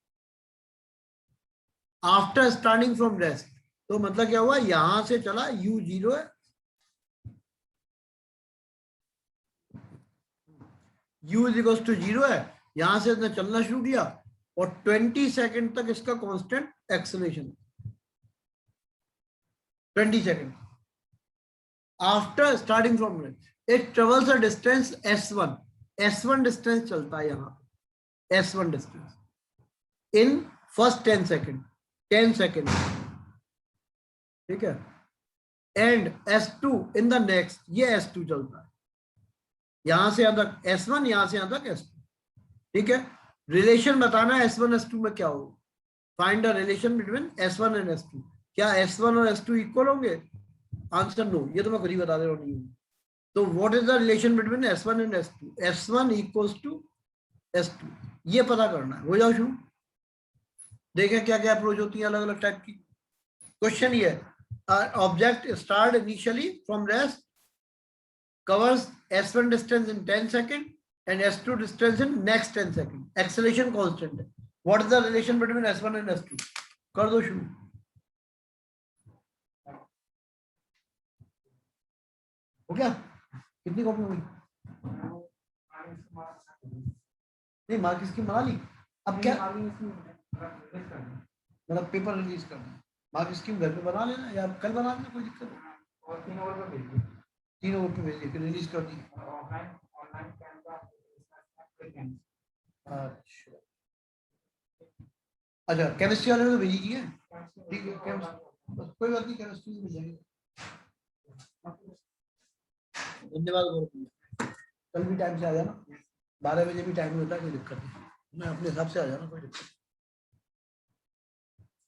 after starting from rest. तो मतलब क्या हुआ, यहां से चला, u0 है, u इज इक्वल टू 0 है, यहां से इसने चलना शुरू किया, और 20 सेकंड तक इसका constant acceleration, 20 second after starting from rest. It travels a distance s1, s1 distance चलता है यहाँ, s1 distance in first 10 second, 10 second, ठीक है, and s2 in the next, ये s2 चलता है यहां से यहां तक, s1 यहां से यहां तक s2, ठीक है। रिलेशन बताना है s1 s2 में क्या होगा, find the relation between s1 and s2। क्या s1 और s2 इक्वल होंगे? आंसर नो, ये तो मैं खुद ही बता दे रहा हूँ नहीं। तो what is the relation between s1 and s2? s1 equals to s2, ये पता करना है। हो जाओ शुरू, देखें क्या क्या अप्रोच होती है अलग अलग टाइप की। क्वेश्चन ये है, object start initially from rest, covers s1 distance in 10 seconds and s2 distance in next 10 seconds. Acceleration constant है. What is the relation between s1 and s2? कर दो शुरू. हो गया? कितनी कॉपी हुई? नहीं, मार्क स्कीम बना ली. अब क्या? मतलब पेपर रिलीज करना. मार्क स्कीम घर पे बना लेना या कल बना लेना, कोई दिक्कत नहीं. और 3 ओवर पे भेज दिए. 3 ओवर पे भेज दिए, रिलीज कर दी. अच्छा अच्छा, केमिस्ट्री वाले तो भेजी है. ठीक है, बस कोई बात नहीं, केमिस्ट्री में भेजेंगे. धन्यवाद. कल भी टाइम से आ जाना, 12 बजे भी टाइम होता है, कोई दिक्कत नहीं. मैं अपने हिसाब से आ जाना, कोई दिक्कत नहीं.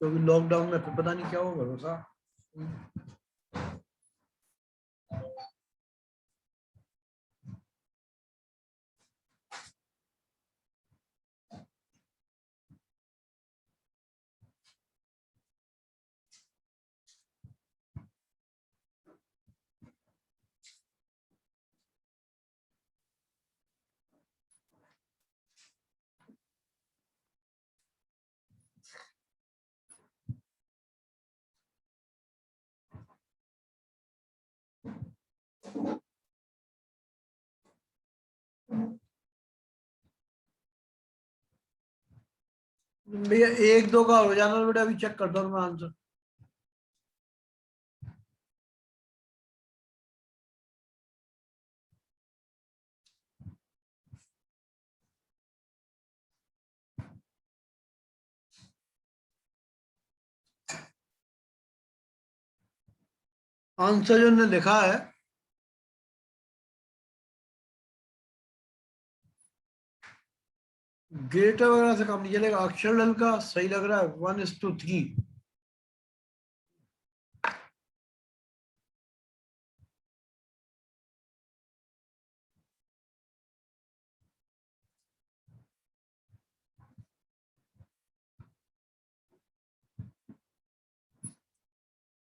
क्योंकि लॉकडाउन में फिर पता नहीं क्या होगा भरोसा. भैया 1-2 का हो जाना बेटा, अभी चेक करता हूँ मैं आंसर. आंसर जो ने लिखा है ग्रेटर वगैरह से काम नहीं चलेगा. अक्षर दल का सही लग रहा है 1:3.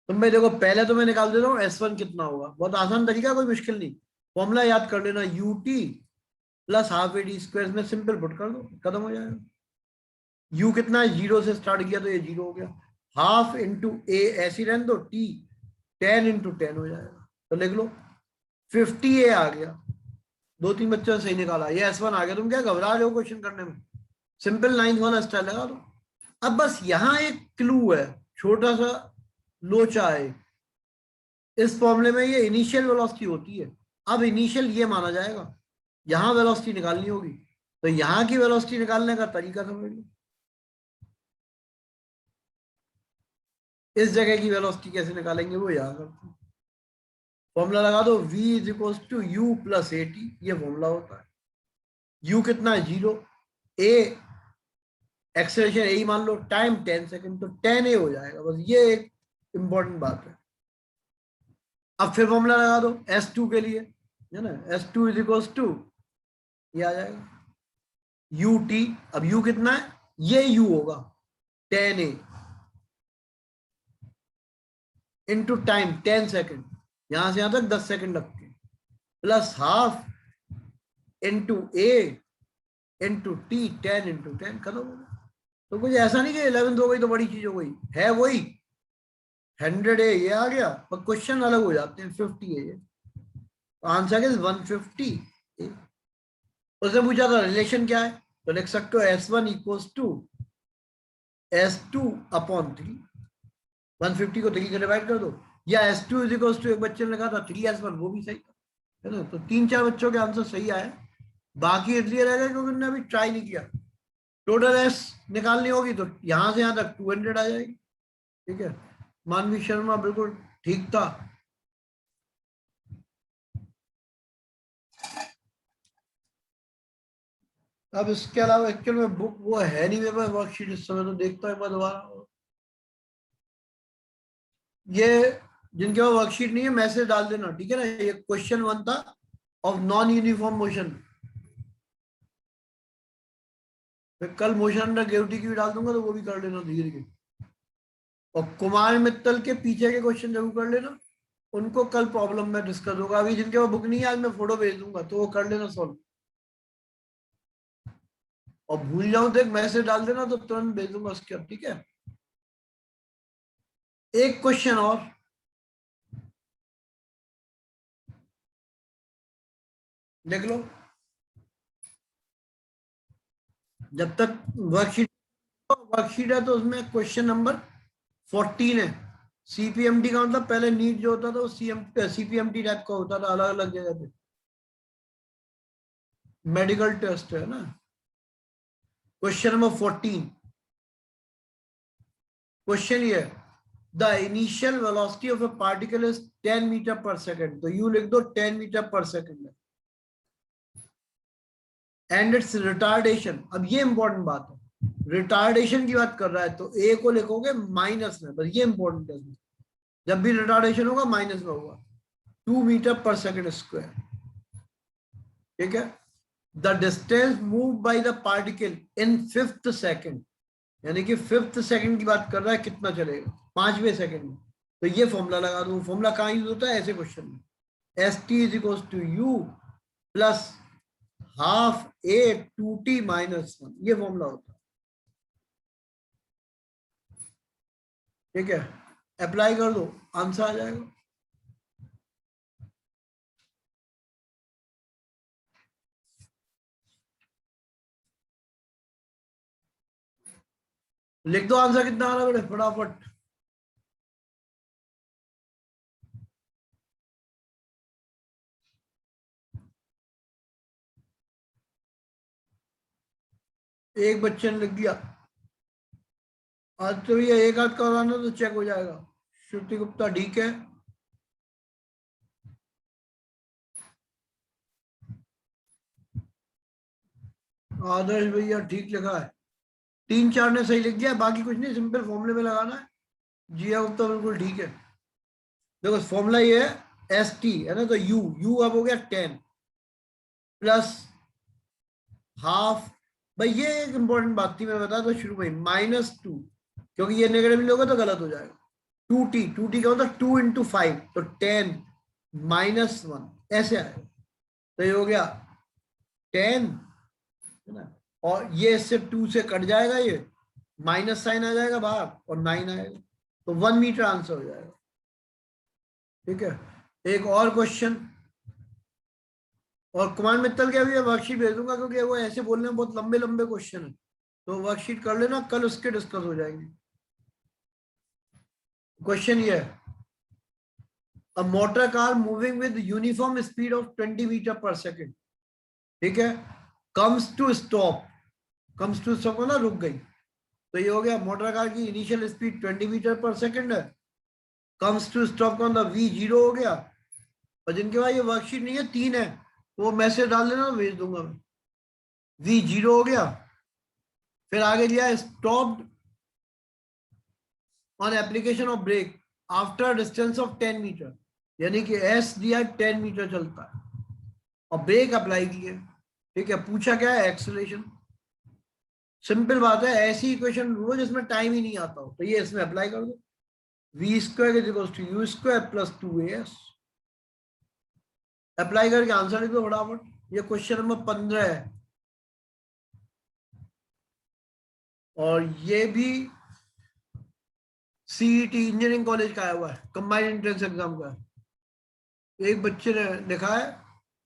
तो मैं देखो पहले तो मैं निकाल देता हूँ S1 कितना होगा. बहुत आसान तरीका, कोई मुश्किल नहीं. फॉर्मूला याद कर लेना, ut plus half AD square में सिंपल पुट कर दो, खत्म हो जाएगा. u कितना है, 0 से स्टार्ट किया तो ये 0 हो गया. हाफ इंटू a ऐसी रहने दो, t 10 इंटू 10 हो जाएगा. तो लिख लो 50a आ गया. 2-3 बच्चों ने सही निकाला. ये S1 आ गया. तुम क्या घबरा रहे हो क्वेश्चन करने में? सिंपल 9th वाला स्टाइल लगा दो. अब बस यहाँ एक क्लू है, छोटा सा लोचा है. इस फॉर्मूले में ये इनिशियल वेलोसिटी होती है. अब इनिशियल ये माना जाएगा, यहां वेलोसिटी निकालनी होगी. तो यहां की वेलोसिटी निकालने का तरीका समझ लो. इस जगह की वेलोसिटी कैसे निकालेंगे वो याद रखो. फॉर्मूला लगा दो, v is equal to u plus a t. ये फॉर्मूला होता है. u कितना है, 0. a एक्सेलरेशन ए मान लो, टाइम 10 सेकंड, तो 10a हो जाएगा. बस ये एक इंपॉर्टेंट बात है. अब फिर फॉर्मूला लगा दो S2 के लिए, है ना. S2 इज इक्वल टू ये आ जाएगा ut. अब u कितना है, ये u होगा 10a इंटू टाइम 10 सेकंड. यहां से यहां तक 10 सेकंड लगते हैं, plus half into a into T 10 into 10. खत्म हो गया. तो कुछ ऐसा नहीं कि 11 हो गई तो बड़ी चीज हो गई है. वही 100 है, ये आ गया, पर क्वेश्चन अलग हो जाते हैं. 50 है ये. Answer is 150. उसने पूछा था रिलेशन क्या है, तो लिख सकते हो S1 equals to S2 upon 3. 150 को 3 से डिवाइड कर दो. या S2 इज इक्वल्स टू, एक बच्चे ने लिखा था 3S1, वो भी सही था, है ना. तो 3-4 बच्चों के आंसर सही आए. बाकी इसलिए रह गए क्योंकि उन्होंने अभी ट्राई नहीं किया. टोटल S निकालनी होगी तो यहां से यहां तक 200 आ जाएगी. ठीक है. मानवी शर्मा बिल्कुल ठीक था. अब इसके अलावा एक्चुअल में बुक वो है नहीं मेरे पास, वर्कशीट इस समय. तो देखता हूँ मैं दोबारा. ये जिनके पास वर्कशीट नहीं है मैसेज डाल देना, ठीक है ना. ये क्वेश्चन 1 था ऑफ नॉन यूनिफॉर्म मोशन. मैं कल मोशन अंडर ग्रेविटी की भी डाल दूंगा, तो वो भी कर लेना धीरे धीरे. और कुमार मित्तल के पीछे के क्वेश्चन जरूर कर लेना, उनको कल प्रॉब्लम में डिस्कस होगा। अभी जिनके पास बुक नहीं है आज मैं फोटो भेज दूंगा तो वो कर लेना सॉल्व। और भूल जाऊं तो एक मैसेज डाल देना तो तुरंत भेज दूंगा उसके अब, ठीक है। एक क्वेश्चन और, देख लो जब तक वर्कशीट है तो उसमें क्वेश्चन नंबर 14 है। सीपीएमटी का मतलब पहले नीट जो होता था वो सीपीएमटी टाइप का होता था, अलग अलग जगह पे मेडिकल टेस्ट है ना। क्वेश्चन नंबर 14, क्वेश्चन ये the initial velocity of a particle is 10 metre per second, तो यू लिख दो 10 मीटर पर सेकेंड है। एंड इट्स रिटार्डेशन, अब ये इंपॉर्टेंट बात है, रिटार्डेशन की बात कर रहा है तो ए को लिखोगे माइनस में, बस ये इंपॉर्टेंट है। जब भी रिटार्डेशन होगा माइनस में होगा, 2 मीटर पर सेकेंड स्क्वायर, ठीक है। The distance move by the particle in 5th second, यानी कि 5th सेकेंड की बात कर रहा है, कितना चलेगा 5वें सेकेंड में। तो ये फॉर्मूला लगा दो। फॉर्मूला कहाँ यूज होता है ऐसे क्वेश्चन में, s t is equal to u plus half a 2t minus 1, ये फॉर्मूला होता है, ठीक है। अप्लाई कर दो, आंसर आ जाएगा। लिख दो आंसर कितना आ रहा है बेटे फटाफट। एक बच्चे ने लिख दिया, आज तो ये एक आध कराना तो चेक हो जाएगा। श्रुति गुप्ता ठीक है, आदर्श भैया ठीक लिखा है, 3 4 ने सही लिख दिया, बाकी कुछ नहीं, सिंपल फॉर्मूले में लगाना है। जिया गुप्ता बिल्कुल ठीक है। देखो फॉर्मूला ये है एस टी है ना, तो यू यू अब हो गया 10 प्लस हाफ, भाई ये एक इंपॉर्टेंट बात थी मैं बता दो शुरू में, -2, क्योंकि ये नेगेटिव लोगे तो गलत हो जाएगा। 2t का मतलब 2 × 5, तो 10 -1 ऐसे आएगा, तो ये हो गया 10 है ना, और ये इससे 2 से कट जाएगा, ये माइनस साइन आ जाएगा बाहर और 9 आएगा, तो 1 मीटर आंसर हो जाएगा, ठीक है। एक और क्वेश्चन, और कुमार मित्तल के अभी वर्कशीट भेज दूंगा क्योंकि वो ऐसे बोलने में बहुत लंबे लंबे क्वेश्चन है, तो वर्कशीट कर लेना, कल उसके डिस्कस हो जाएंगे। क्वेश्चन ये है, a motor car moving with uniform speed of 20 metre per second, ठीक है, comes to stop, comes to stop ना रुक गई, तो ये हो गया मोटर कार की initial speed 20 metre per second है, कम्स टू स्टॉप का मतलब v0 हो गया। और जिनके पास ये वर्कशीट नहीं है 3 है, वो मैसेज डाल देना, भेज दूंगा मैं। v0 हो गया, फिर आगे दिया stopped on application of brake after distance of 10 metre, यानी कि एस दिया 10 मीटर चलता है और ब्रेक अप्लाई किए, ठीक है। पूछा क्या है एक्सेलरेशन, सिंपल बात है, ऐसी इक्वेशन ढूंढो जिसमें टाइम ही नहीं आता हो, तो ये इसमें अप्लाई कर दो, v square is equal to u square plus 2as, apply करके आंसर लिख दो फटाफट। ये क्वेश्चन नंबर 15 है, और ये भी सीईटी इंजीनियरिंग कॉलेज का आया हुआ है, कंबाइंड एंट्रेंस एग्जाम का है। एक बच्चे ने लिखा है,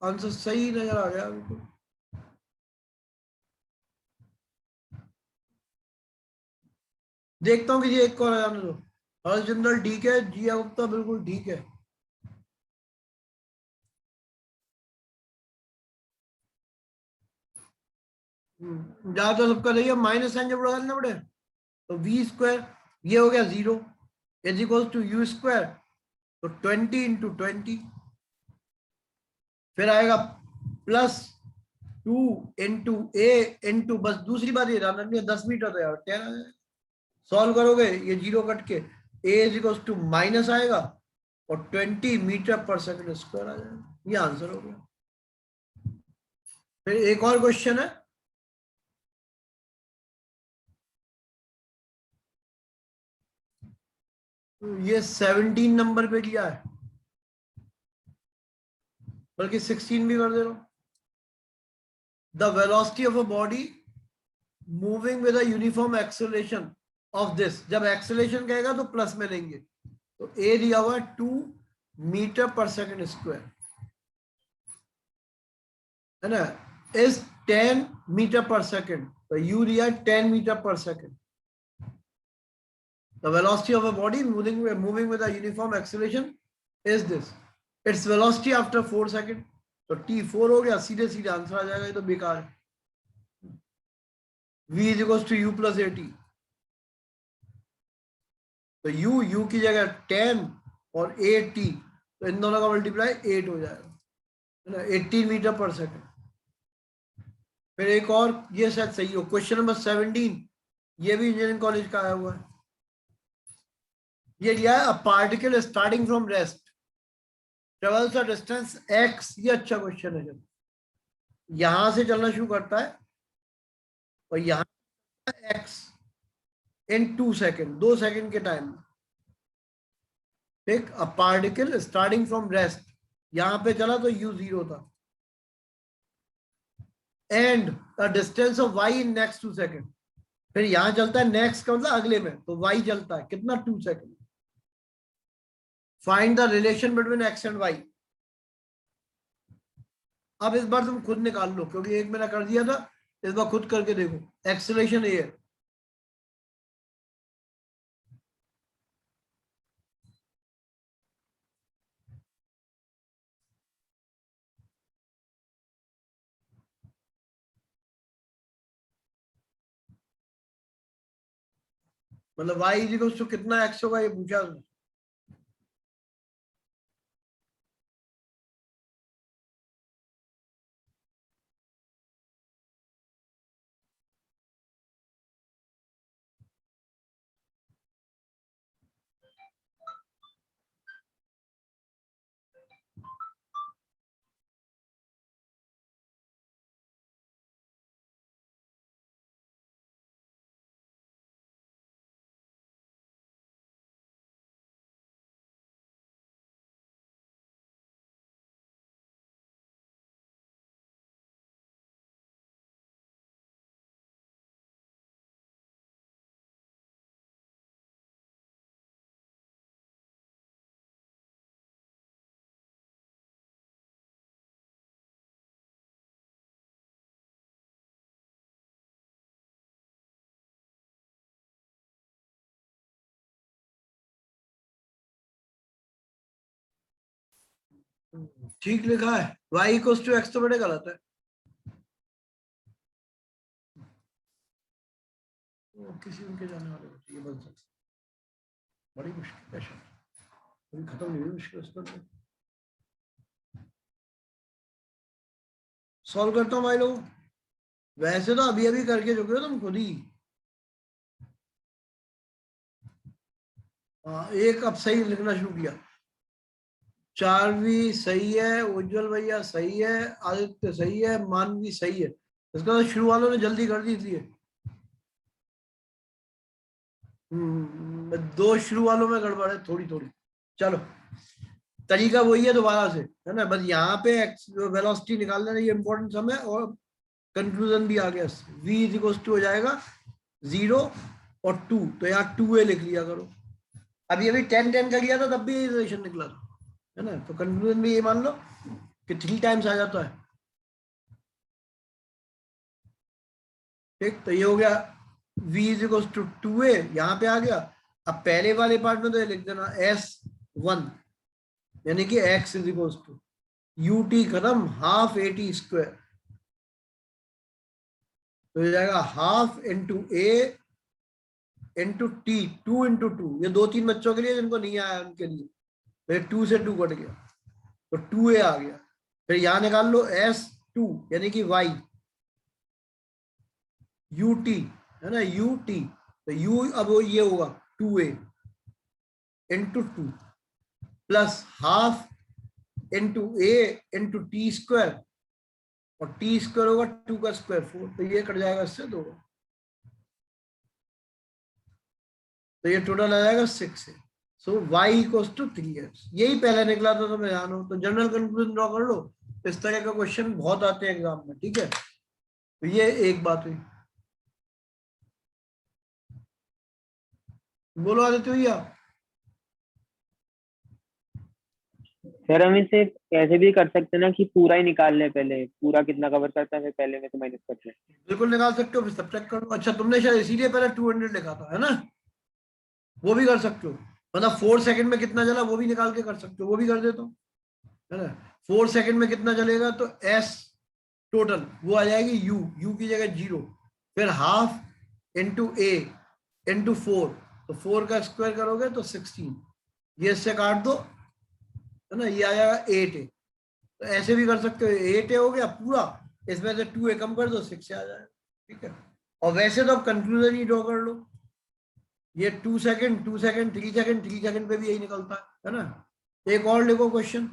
आंसर सही नजर आ गया बिल्कुल। देखता हूँ कि ये एक को जाने दो। हर्ष जिंदल ठीक है, जिया गुप्ता बिल्कुल ठीक है। ज्यादा सबका सही है, माइनस साइन जब डालना पड़े तो v स्क्वायर, ये हो गया 0 is equal to u square, तो 20 × 20, फिर आएगा प्लस 2 × a बस दूसरी बात ये ध्यान रखनी है 10 मीटर तो यार 10 आ जाएगा। सॉल्व करोगे ये 0 कट के a is equal to minus आएगा और 20 मीटर पर सेकंड स्क्वायर आ जाएगा, ये आंसर हो गया। फिर एक और क्वेश्चन है, तो ये 17 नंबर पे किया है, बल्कि 16 भी कर दे रहा हूं। The velocity of a body moving with a uniform acceleration of this, जब एक्सेलरेशन कहेगा तो प्लस में लेंगे, तो ए दिया हुआ 2 मीटर पर सेकंड स्क्वायर, है ना, इज 10 मीटर पर सेकंड, तो यू दिया 10 metre per second. The velocity of a body moving with a uniform acceleration is this. Its velocity after 4 seconds. तो t4 हो गया, सीधे सीधे आंसर आ जाएगा, ये तो बेकार है। v is equals to u plus at, तो u की जगह 10 और 8t, तो इन दोनों का मल्टीप्लाई 8 हो जाएगा, है ना, 18 मीटर पर सेकंड। फिर एक और, ये शायद सही हो, क्वेश्चन नंबर 17, ये भी इंजीनियरिंग कॉलेज का आया हुआ है। ये लिया है, a particle starting from rest travels a distance x, ये अच्छा क्वेश्चन है। जब यहां से चलना शुरू करता है और यहां x इन 2 सेकेंड, 2 सेकेंड के टाइम में, ठीक, a particle starting from rest, यहां पे चला तो u 0 था, and a distance of y in next 2 second, फिर यहां चलता है नेक्स्ट का मतलब अगले में, तो y चलता है कितना, 2 second. Find the relation between x and y। अब इस बार तुम खुद निकाल लो, क्योंकि एक मैंने कर दिया था, इस बार खुद करके देखो। एक्सेलरेशन ये है, मतलब y इज इक्वल टू कितना x होगा, ये पूछा उसने। ठीक लिखा है, y इक्वल टू x तो बड़े गलत है। वो किसी उनके जाने वाले होते, ये बन सकता, बड़ी मुश्किल है, अभी खत्म नहीं हुई मुश्किल, उस पर सॉल्व करता हूँ भाई लोग। वैसे तो अभी अभी करके चुके हो तुम खुद ही। हाँ, एक अब सही लिखना शुरू किया, चारवी सही है, उज्जवल भैया सही है, आदित्य सही है, मानवी सही है। इसका तो शुरू वालों ने जल्दी कर दी इसलिए, दो शुरू वालों में गड़बड़ है थोड़ी थोड़ी। चलो, तरीका वही है दोबारा से, है ना, बस यहाँ पे वेलोसिटी निकाल लेना, ये इंपॉर्टेंट सम है, और कंक्लूजन भी आ गया। v इज इक्वल टू हो जाएगा 0 और 2, तो यहाँ 2a लिख लिया करो। अभी अभी 10-10 का किया था, तब भी रिलेशन निकला था, है ना, तो कंक्लूजन भी ये मान लो कि 3 टाइम्स आ जाता है। ठीक, तो ये हो गया v is equal to 2a, यहाँ पे आ गया। अब पहले वाले पार्ट में तो ये लिख देना s1, यानी कि x is equal to ut खत्म, हाफ at स्क्वायर, तो हो जाएगा half into a into t, 2 into 2, ये 2-3 बच्चों के लिए जिनको नहीं आया उनके लिए, फिर 2 से 2 कट गया, तो 2a आ गया। फिर यहां निकाल लो s2, यानी कि y, ut, है ना, ut, तो u अब ये होगा 2a into 2 plus half into a into t square, और टी स्क्वायर होगा 2 का स्क्वायर 4, तो ये कट जाएगा इससे 2, तो ये टोटल आ जाएगा 6 है। सो y इक्वल्स टू 3x, यही पहले निकला था, तो मैं जानो, तो जनरल कंक्लूजन ड्रॉ कर लो। इस तरह का क्वेश्चन बहुत आते हैं एग्जाम में, ठीक है। तो ये एक बात हुई। बोलो आदित्य भैया। सर हम इसे कैसे भी कर सकते हैं ना कि पूरा ही निकाल लें, पहले पूरा कितना कवर करता है फिर पहले में से माइनस करते हैं। बिल्कुल निकाल सकते हो, फिर सब्ट्रैक्ट कर लो। अच्छा तुमने शायद इसीलिए पहले 200 लिखा था, है ना? वो भी कर सकते हो, मतलब 4 सेकंड में कितना चला वो भी निकाल के कर सकते हो, वो भी कर देता हूँ, है ना। 4 सेकंड में कितना चलेगा, तो एस टोटल वो आ जाएगी यू की जगह 0, फिर हाफ इंटू ए इंटू 4, तो 4 का स्क्वायर करोगे तो 16, ये इससे काट दो, है ना, ये आ जाएगा 8a। तो ऐसे भी कर सकते हो, 8a हो गया पूरा, इसमें से 2a कम कर दो, 6 आ जाएगा, ठीक है। और वैसे तो अब कंक्लूजन ही ड्रॉ कर लो, ये 2 सेकंड 2 सेकंड 3 सेकंड 3 सेकंड पे भी यही निकलता है ना। एक और लिखो क्वेश्चन।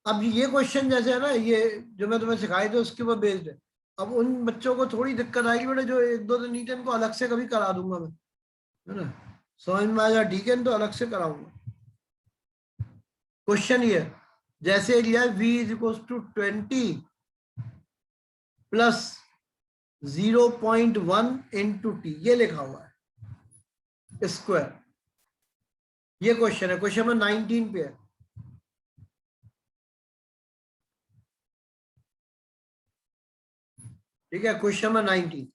अब ये क्वेश्चन जैसे है ना, ये जो मैं तुम्हें सिखाए थे उसके ऊपर बेस्ड है। अब उन बच्चों को थोड़ी दिक्कत आएगी बेटा जो 1-2 दिन नीट, इनको अलग से कभी करा दूंगा मैं, है ना। समझ में आ जाए, ठीक है, तो अलग से कराऊंगा। क्वेश्चन ये है, जैसे लिया v is equal to 20 plus 0.1 into t, ये लिखा हुआ है स्क्वायर। ये क्वेश्चन है, क्वेश्चन नंबर 19 पे है, ठीक है। Question number 19,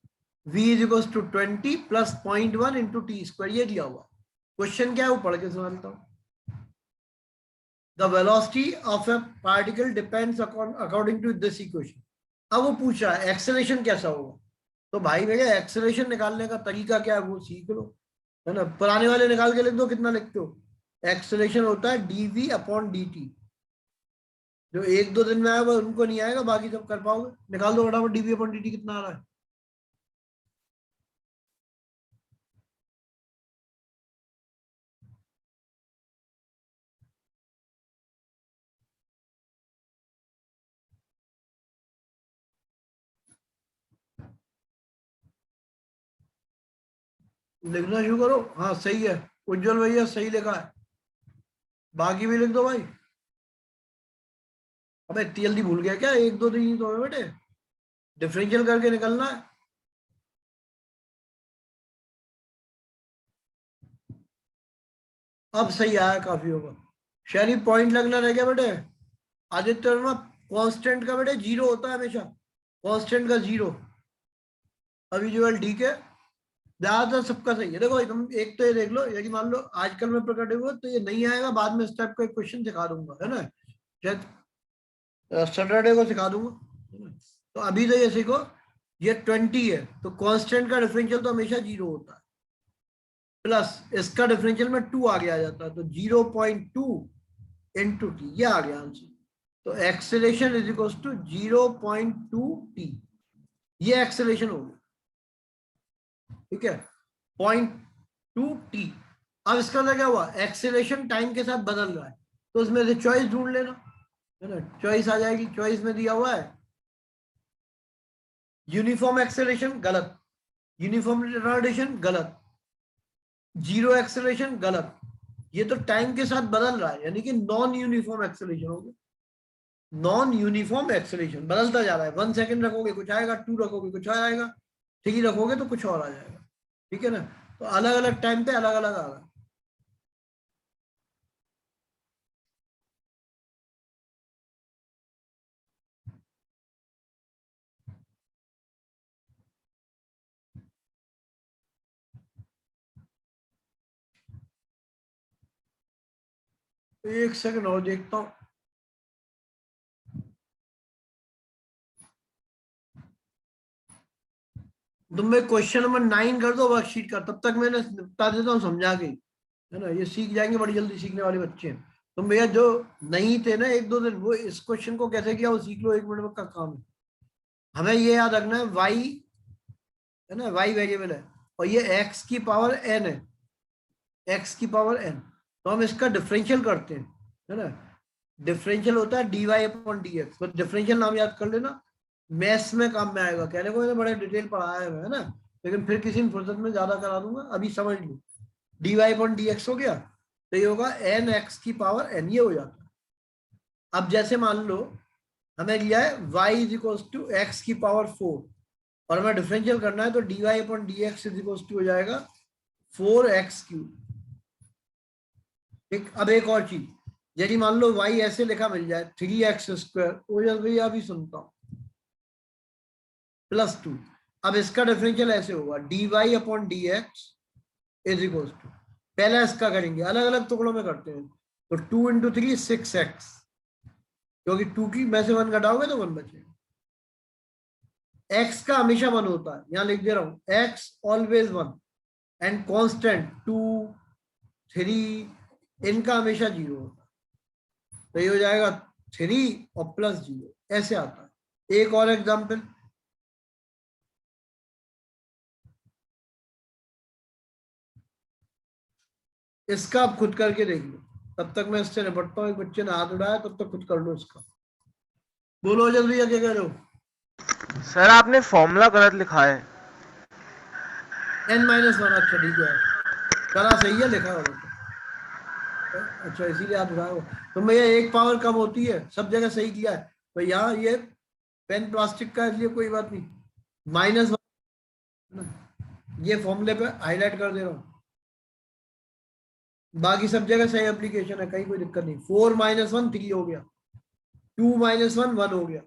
v is equal to 20 plus 0.1 into t square, ये दिया हुआ। क्वेश्चन क्या है वो पढ़ के सुनाता हूँ। The velocity of a particle depends according to this equation. अब वो पूछ रहा है एक्सेलरेशन कैसा होगा, तो भाई भैया एक्सेलरेशन निकालने का तरीका क्या है वो सीख लो, है ना। पुराने वाले निकाल के लिख दो, कितना लिखते हो। एक्सेलरेशन होता है dv अपॉन dt। जो 1-2 दिन में आएगा उनको नहीं आएगा, बाकी सब कर पाओगे। निकाल दो फटाफट, dv अपॉन dt कितना आ रहा है। लिखना शुरू करो। हाँ सही है उज्जवल भैया, सही लिखा है, बाकी भी लिख दो भाई। अबे इतनी जल्दी भूल गया क्या, 1-2 दिन ही तो है बेटे, डिफरेंशियल करके निकलना है। अब सही आया, काफी होगा। शहरी पॉइंट लगना रह गया बेटे। आदित्य वर्मा, कांस्टेंट का बेटे 0 होता है हमेशा, कांस्टेंट का 0। अभी जो ठीक है, ज्यादातर सबका सही है। देखो तुम एक तो ये देख लो, यदि मान लो आजकल में प्रकट हुआ तो ये नहीं आएगा, बाद में इस टाइप का एक क्वेश्चन सिखा दूंगा, है ना, शायद सैटरडे को सिखा दूंगा, है ना? तो अभी तो ये सीखो, ये 20 है तो कांस्टेंट का डिफरेंशियल तो हमेशा 0 होता है, प्लस इसका डिफरेंशियल में 2 आगे आ जाता है, तो 0.2 इंटू टी, ये आ गया आंसर। तो acceleration is equal to 0.2 t, ये एक्सेलेरेशन हो गया, ठीक है, 0.2 टी। अब इसका मतलब क्या हुआ, एक्सेलेरेशन टाइम के साथ बदल रहा है, तो उसमें से चॉइस ढूंढ लेना, है ना। चॉइस आ जाएगी, चॉइस में दिया हुआ है यूनिफॉर्म एक्सेलरेशन गलत, यूनिफॉर्म रिटार्डेशन गलत, जीरो एक्सेलरेशन गलत। ये तो टाइम के साथ बदल रहा है, यानी कि नॉन यूनिफॉर्म एक्सेलरेशन हो गया। नॉन यूनिफॉर्म एक्सेलरेशन बदलता जा रहा है, 1 सेकंड रखोगे कुछ आएगा, 2 रखोगे कुछ और आएगा, 3 रखोगे तो कुछ और आ जाएगा, ठीक है ना। तो अलग अलग टाइम पे अलग अलग आ रहा है। एक सेकंड और देखता हूं। तुम मैं क्वेश्चन नंबर 9 कर दो वर्कशीट का, तब तक मैंने निपटा देता हूँ समझा के, है ना। ये सीख जाएंगे, बड़ी जल्दी सीखने वाले बच्चे हैं। तुम भैया जो नहीं थे ना 1-2 दिन, वो इस क्वेश्चन को कैसे किया वो सीख लो, 1 मिनट का काम है। हमें ये याद रखना है वाई, है ना, वाई वेरिएबल है और ये एक्स की पावर एन है, एक्स की पावर एन। तो हम इसका डिफरेंशियल करते हैं, है ना। डिफरेंशियल होता है d y upon d x, तो डिफरेंशियल नाम याद कर लेना, मैथ्स में काम में आएगा, कहने को बड़े डिटेल पढ़ाया है ना। लेकिन फिर किसी फुर्सत में ज्यादा करा दूंगा, अभी समझ लो। dy/dx हो गया, तो ये होगा n x की पावर n, ये हो जाता है। अब जैसे मान लो हमें लिया है y is equal to x की पावर 4 और हमें डिफरेंशियल करना है, तो dy/dx इज इक्वल टू हो जाएगा 4x³। ठीक, अब एक और चीज, यदि मान लो y ऐसे लिखा मिल जाए 3x², ओजस भैया अभी सुनता हूं, +2। अब इसका डिफरेंशियल ऐसे होगा dy/dx इज इक्वल टू, पहले इसका करेंगे, अलग अलग टुकड़ों में करते हैं, तो 2 × 3 6x, क्योंकि 2 की में से 1 घटाओगे तो 1 बचेगा। x का हमेशा 1 होता है, यहां लिख दे रहा हूं, x ऑलवेज 1 एंड कांस्टेंट 2 3 इनका हमेशा 0 होता है, तो ये हो जाएगा 3 और +0, ऐसे आता है। एक और एग्जांपल, इसका आप खुद करके देख लो, तब तक मैं इससे निपटता हूँ। एक बच्चे ने हाथ उठाया, तब तक खुद कर लो इसका। बोलो जल्दी, भैया क्या कह रहे हो? सर आपने फॉर्मूला गलत लिखा है। n-1, अच्छा ठीक है, करा सही है, लिखा गलत है। अच्छा इसीलिए आप उठाए हो, तो भैया एक पावर कम होती है, सब जगह सही किया है। तो यहाँ ये पेन प्लास्टिक का, इसलिए कोई बात नहीं, -1 ये फॉर्मूले पे हाईलाइट कर दे रहा हूँ, बाकी सब जगह सही एप्लीकेशन है, कहीं कोई दिक्कत नहीं। 4 - 1 3 हो गया, 2 - 1 1 हो गया,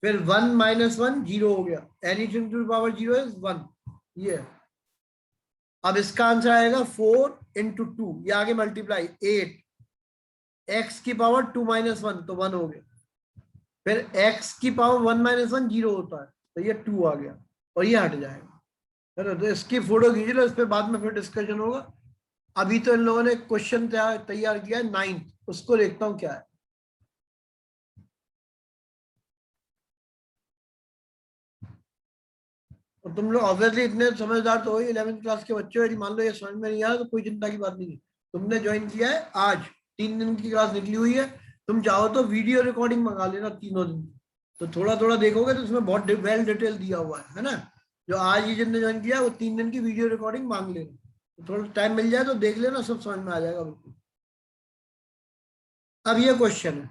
फिर 1 - 1 0 हो गया, एनीथिंग टू पावर 0 इज 1, ये है। अब इसका आंसर आएगा 4 × 2, ये आगे मल्टीप्लाई 8, x की पावर 2 - 1 तो 1 हो गया, फिर x की पावर 1 - 1 0 होता है, तो ये 2 आ गया और ये हट जाएगा। तो इसकी फोटो खींच लो, इस पर बाद में फिर डिस्कशन होगा। अभी तो इन लोगों ने क्वेश्चन तैयार किया है 9th, उसको देखता हूं क्या है। और तुम लोग ऑब्वियसली इतने समझदार तो हो, 11th क्लास के बच्चे हो, यदि मान लो ये समझ में नहीं आया तो कोई चिंता की बात नहीं है। तुमने ज्वाइन किया है आज, 3 दिन की क्लास निकली हुई है, तुम चाहो तो वीडियो रिकॉर्डिंग मंगा लेना तीनों दिन, तो थोड़ा थोड़ा देखोगे तो उसमें बहुत वेल डिटेल दिया हुआ है ना। जो आज ही जिनने ज्वाइन किया वो 3 दिन की वीडियो रिकॉर्डिंग मांग लेना, तो थोड़ा टाइम मिल जाए तो देख लेना, सब समझ में आ जाएगा बिल्कुल। अब ये क्वेश्चन है,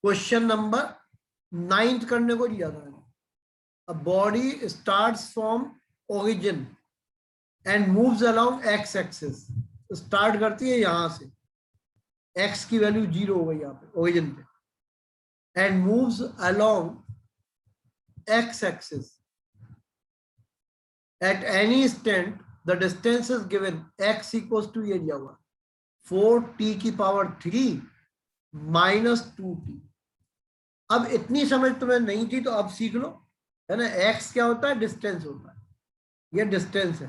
क्वेश्चन नंबर 9th करने को दिया था। A body starts from origin and moves along x axis, start करती है यहां से, x की वैल्यू 0 हो गई यहाँ पे ओरिजिन पे, and moves along x axis at any instant the distance is given, x equals to ये दिया हुआ 4t की पावर 3 - 2t। अब इतनी समझ तुम्हें नहीं थी तो अब सीख लो, है ना। x क्या होता है, डिस्टेंस होता है, ये डिस्टेंस है।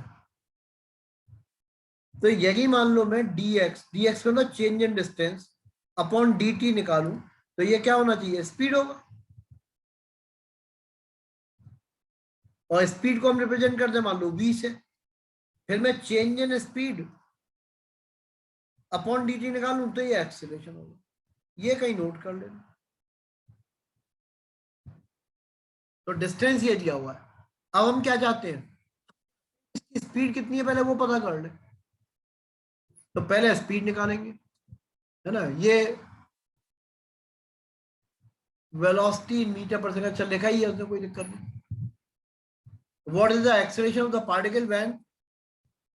तो यही मान लो मैं dx का मतलब change in distance upon dt निकालूं, तो ये क्या होना चाहिए, स्पीड होगा, और स्पीड को हम रिप्रेजेंट करते हैं मान लो v से, फिर मैं change in speed upon dt निकालूं तो ये एक्सीलरेशन होगा, ये कहीं नोट कर लेना। तो डिस्टेंस ये दिया हुआ है। अब हम क्या चाहते हैं, इसकी स्पीड कितनी है पहले वो पता कर ले, तो पहले स्पीड निकालेंगे, है ना। ये velocity in metre per second, चल लिखा ही है, उसमें कोई दिक्कत नहीं। What is the acceleration of the particle when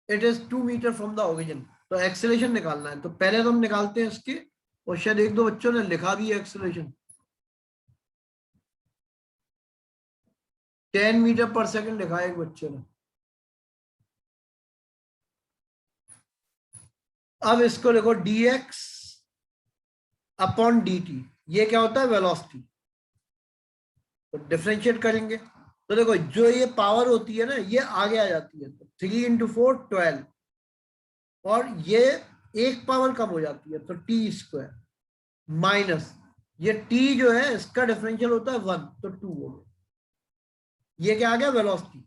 it is 2 metre from the origin, तो एक्सेलरेशन निकालना है, तो पहले तो हम निकालते हैं इसके, और शायद एक दो बच्चों ने लिखा भी है एक्सेलरेशन, 10 मीटर पर सेकंड लिखा है एक बच्चे ने। अब इसको लिखो dx अपॉन dt, ये क्या होता है, वेलोसिटी, तो डिफरेंशिएट करेंगे, तो देखो जो ये पावर होती है ना ये आगे आ जाती है, तो 3 × 4 12, और ये एक पावर कम हो जाती है तो t² माइनस ये t जो है इसका डिफरेंशियल होता है 1, तो 2 हो गया, ये क्या आ गया, वेलोसिटी।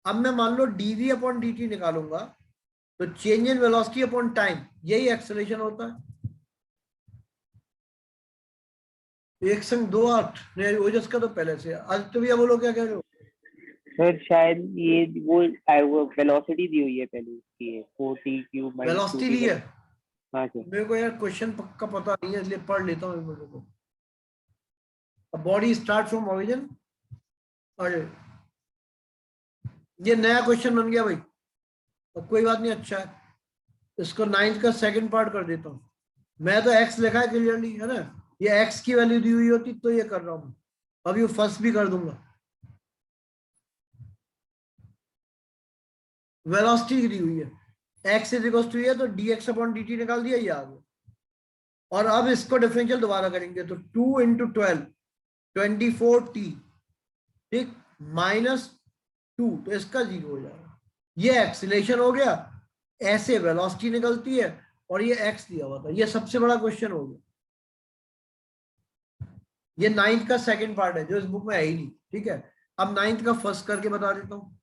अब मैं मान लो dv अपॉन dt निकालूंगा, तो change in velocity upon time, यही एक्सेलरेशन होता है। एक संग 2 8 नहीं, ओजस का तो पहले से। आज तो भैया बोलो क्या कह रहे हो, सर शायद ये वो वेलोसिटी दी हुई है पहले इसकी, 4t cube minus velocity 2t। ली है। हाँ सर। मेरे को यार क्वेश्चन पक्का पता नहीं है, इसलिए पढ़ लेता हूँ मेरे को। बॉडी स्टार्ट फ्रॉम ओरिजिन, और ये नया क्वेश्चन बन गया भाई, अब कोई बात नहीं, अच्छा है। इसको 9th का सेकंड पार्ट कर देता हूँ। मैं तो एक्स लिखा है क्लियरली, है ना, ये एक्स की वैल्यू दी हुई होती तो ये कर रहा हूँ, अब ये फर्स्ट भी कर दूंगा। वेलोसिटी दी हुई है, एक्स इज इक्वल टू ये, तो dx अपॉन dt निकाल दिया, ये आ गया। और अब इसको डिफरेंशियल दोबारा करेंगे, तो 2 इंटू 12 24t, ठीक, माइनस 2, तो इसका 0 हो जाएगा। ये एक्सीलरेशन हो गया, ऐसे वेलोसिटी निकलती है, और ये एक्स दिया हुआ था। ये सबसे बड़ा क्वेश्चन हो गया। ये 9th का सेकंड पार्ट है जो इस बुक में है ही नहीं, ठीक है। अब 9th का फर्स्ट करके बता देता हूं।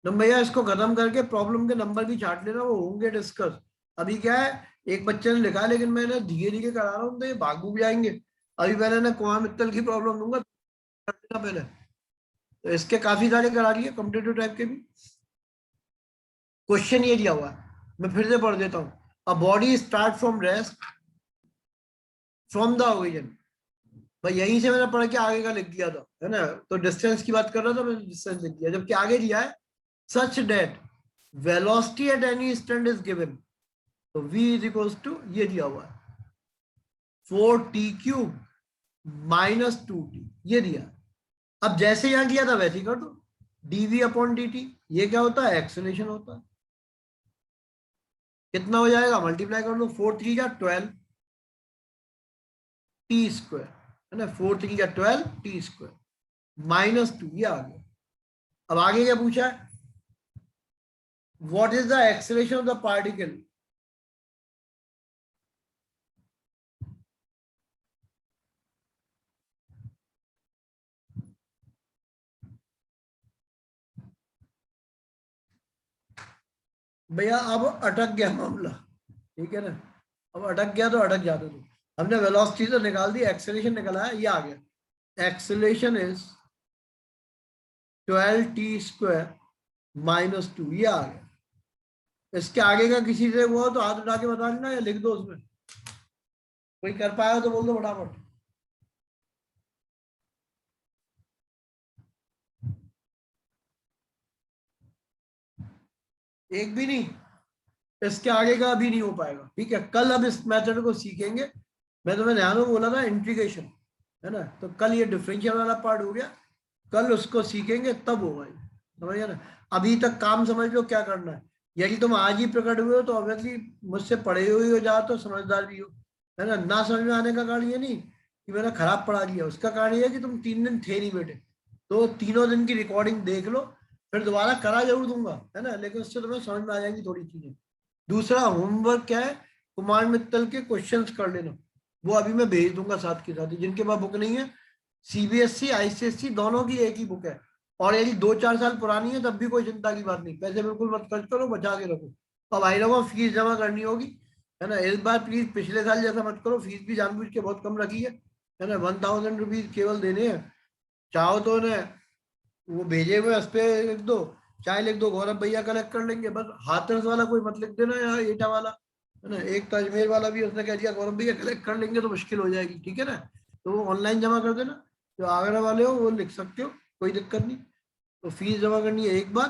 तो भैया इसको खत्म करके प्रॉब्लम के नंबर भी छाट लेना, वो होंगे डिस्कस। अभी क्या है, एक बच्चे ने लिखा, लेकिन मैंने धीरे धीरे करा रहा हूँ, तो ये भाग भूग जाएंगे। अभी पहले ना कुमार मित्तल की प्रॉब्लम दूंगा, कर लेना पहले। तो इसके काफी सारे करा लिए कॉम्पिटेटिव टाइप के भी। क्वेश्चन ये दिया हुआ है, मैं फिर से पढ़ देता हूँ। A body start from rest from the origin. भाई यहीं से मैंने पढ़ के आगे का लिख दिया था, है ना, तो डिस्टेंस की बात कर रहा था, मैंने डिस्टेंस लिख दिया, जबकि आगे दिया है such that velocity at any instant is given, तो v is equals to ये दिया हुआ है 4t क्यूब माइनस 2t, ये दिया। अब जैसे यहां किया था वैसे ही कर दो, dv अपॉन dt, ये क्या होता है, एक्सेलरेशन होता है। कितना हो जाएगा, मल्टीप्लाई कर लो, 4 3 जा 12 t स्क्वायर, है ना, 4 3 जा 12 t स्क्वायर माइनस 2, ये आ गया। अब आगे क्या पूछा है, what is the acceleration of the particle. भैया अब अटक गया मामला, ठीक है ना, अब अटक गया तो अटक जाते थे। हमने वेलोसिटी तो निकाल दी, एक्सेलरेशन निकाला है, ये आ गया। Acceleration is 12t square minus 2, ये आ गया। इसके आगे का किसी से हुआ हो तो हाथ उठा के बता देना, या लिख दो उसमें, कोई कर पाया तो बोल दो फटाफट। एक भी नहीं, इसके आगे का अभी नहीं हो पाएगा, ठीक है। कल अब इस मेथड को सीखेंगे। मैं तुम्हें ध्यान में बोला था इंटीग्रेशन, है ना, तो कल ये डिफरेंशियल वाला पार्ट हो गया, कल उसको सीखेंगे तब होगा ये, समझ गया ना। अभी तक काम समझ लो क्या करना है। यदि तुम आज ही प्रकट हुए हो तो ऑब्वियसली मुझसे पढ़े हुए हो जाओ तो समझदार भी हो, है ना। ना समझ में आने का कारण ये नहीं कि मैंने खराब पढ़ा दिया, उसका कारण ये है कि तुम 3 दिन थे नहीं बेटे, तो तीनों दिन की रिकॉर्डिंग देख लो, फिर दोबारा करा जरूर दूंगा, है ना, लेकिन उससे तुम्हें समझ में आ जाएंगी थोड़ी चीजें। दूसरा होमवर्क क्या है, कुमार मित्तल के क्वेश्चंस कर लेना, वो अभी मैं भेज दूंगा साथ के साथ ही। जिनके पास बुक नहीं है, सीबीएसई आईसीएसई दोनों की एक ही बुक है, और यदि 2 4 साल पुरानी है तब भी कोई चिंता की बात नहीं, पैसे बिल्कुल मत खर्च करो, बचा के रखो। अब आई लोगों फीस जमा करनी होगी, है ना, इस बार प्लीज पिछले साल जैसा मत करो, फीस भी जानबूझ के बहुत कम रखी है ना, 1000 रुपीज केवल देने हैं। चाहो तो ना वो भेजे हुए उस पे लिख दो, चाहे लिख दो गौरव भैया कलेक्ट कर लेंगे, बस हाथरस वाला कोई मत लिख देना, यहाँ एटा वाला, है ना। एक तो अजमेर वाला भी उसने कह दिया गौरव भैया कलेक्ट कर लेंगे, तो मुश्किल हो जाएगी, ठीक है ना। तो वो ऑनलाइन जमा कर देना, जो आगरा वाले हो वो लिख सकते हो, कोई दिक्कत नहीं। तो फीस जमा करनी है एक बार।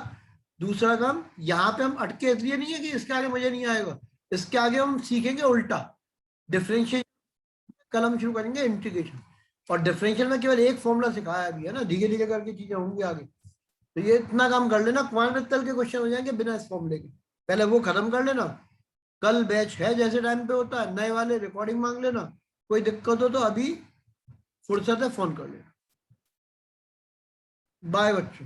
दूसरा काम, यहाँ पे हम अटके इसलिए नहीं है कि इसके आगे मजा नहीं आएगा, इसके आगे हम सीखेंगे उल्टा डिफरेंशिएशन, कल हम शुरू करेंगे इंटीग्रेशन। और डिफरेंशियल में केवल एक फॉर्मूला सिखाया अभी, है ना, धीरे धीरे करके चीजें होंगी आगे। तो ये इतना काम कर लेना, क्वांट मित्तल के क्वेश्चन हो जाएंगे बिना इस फॉर्मूले के, पहले वो खत्म कर लेना। कल बैच है जैसे टाइम पे होता है, नए वाले रिकॉर्डिंग मांग लेना, कोई दिक्कत हो तो अभी फुर्सत है फोन कर लेना। बाय बच्चों।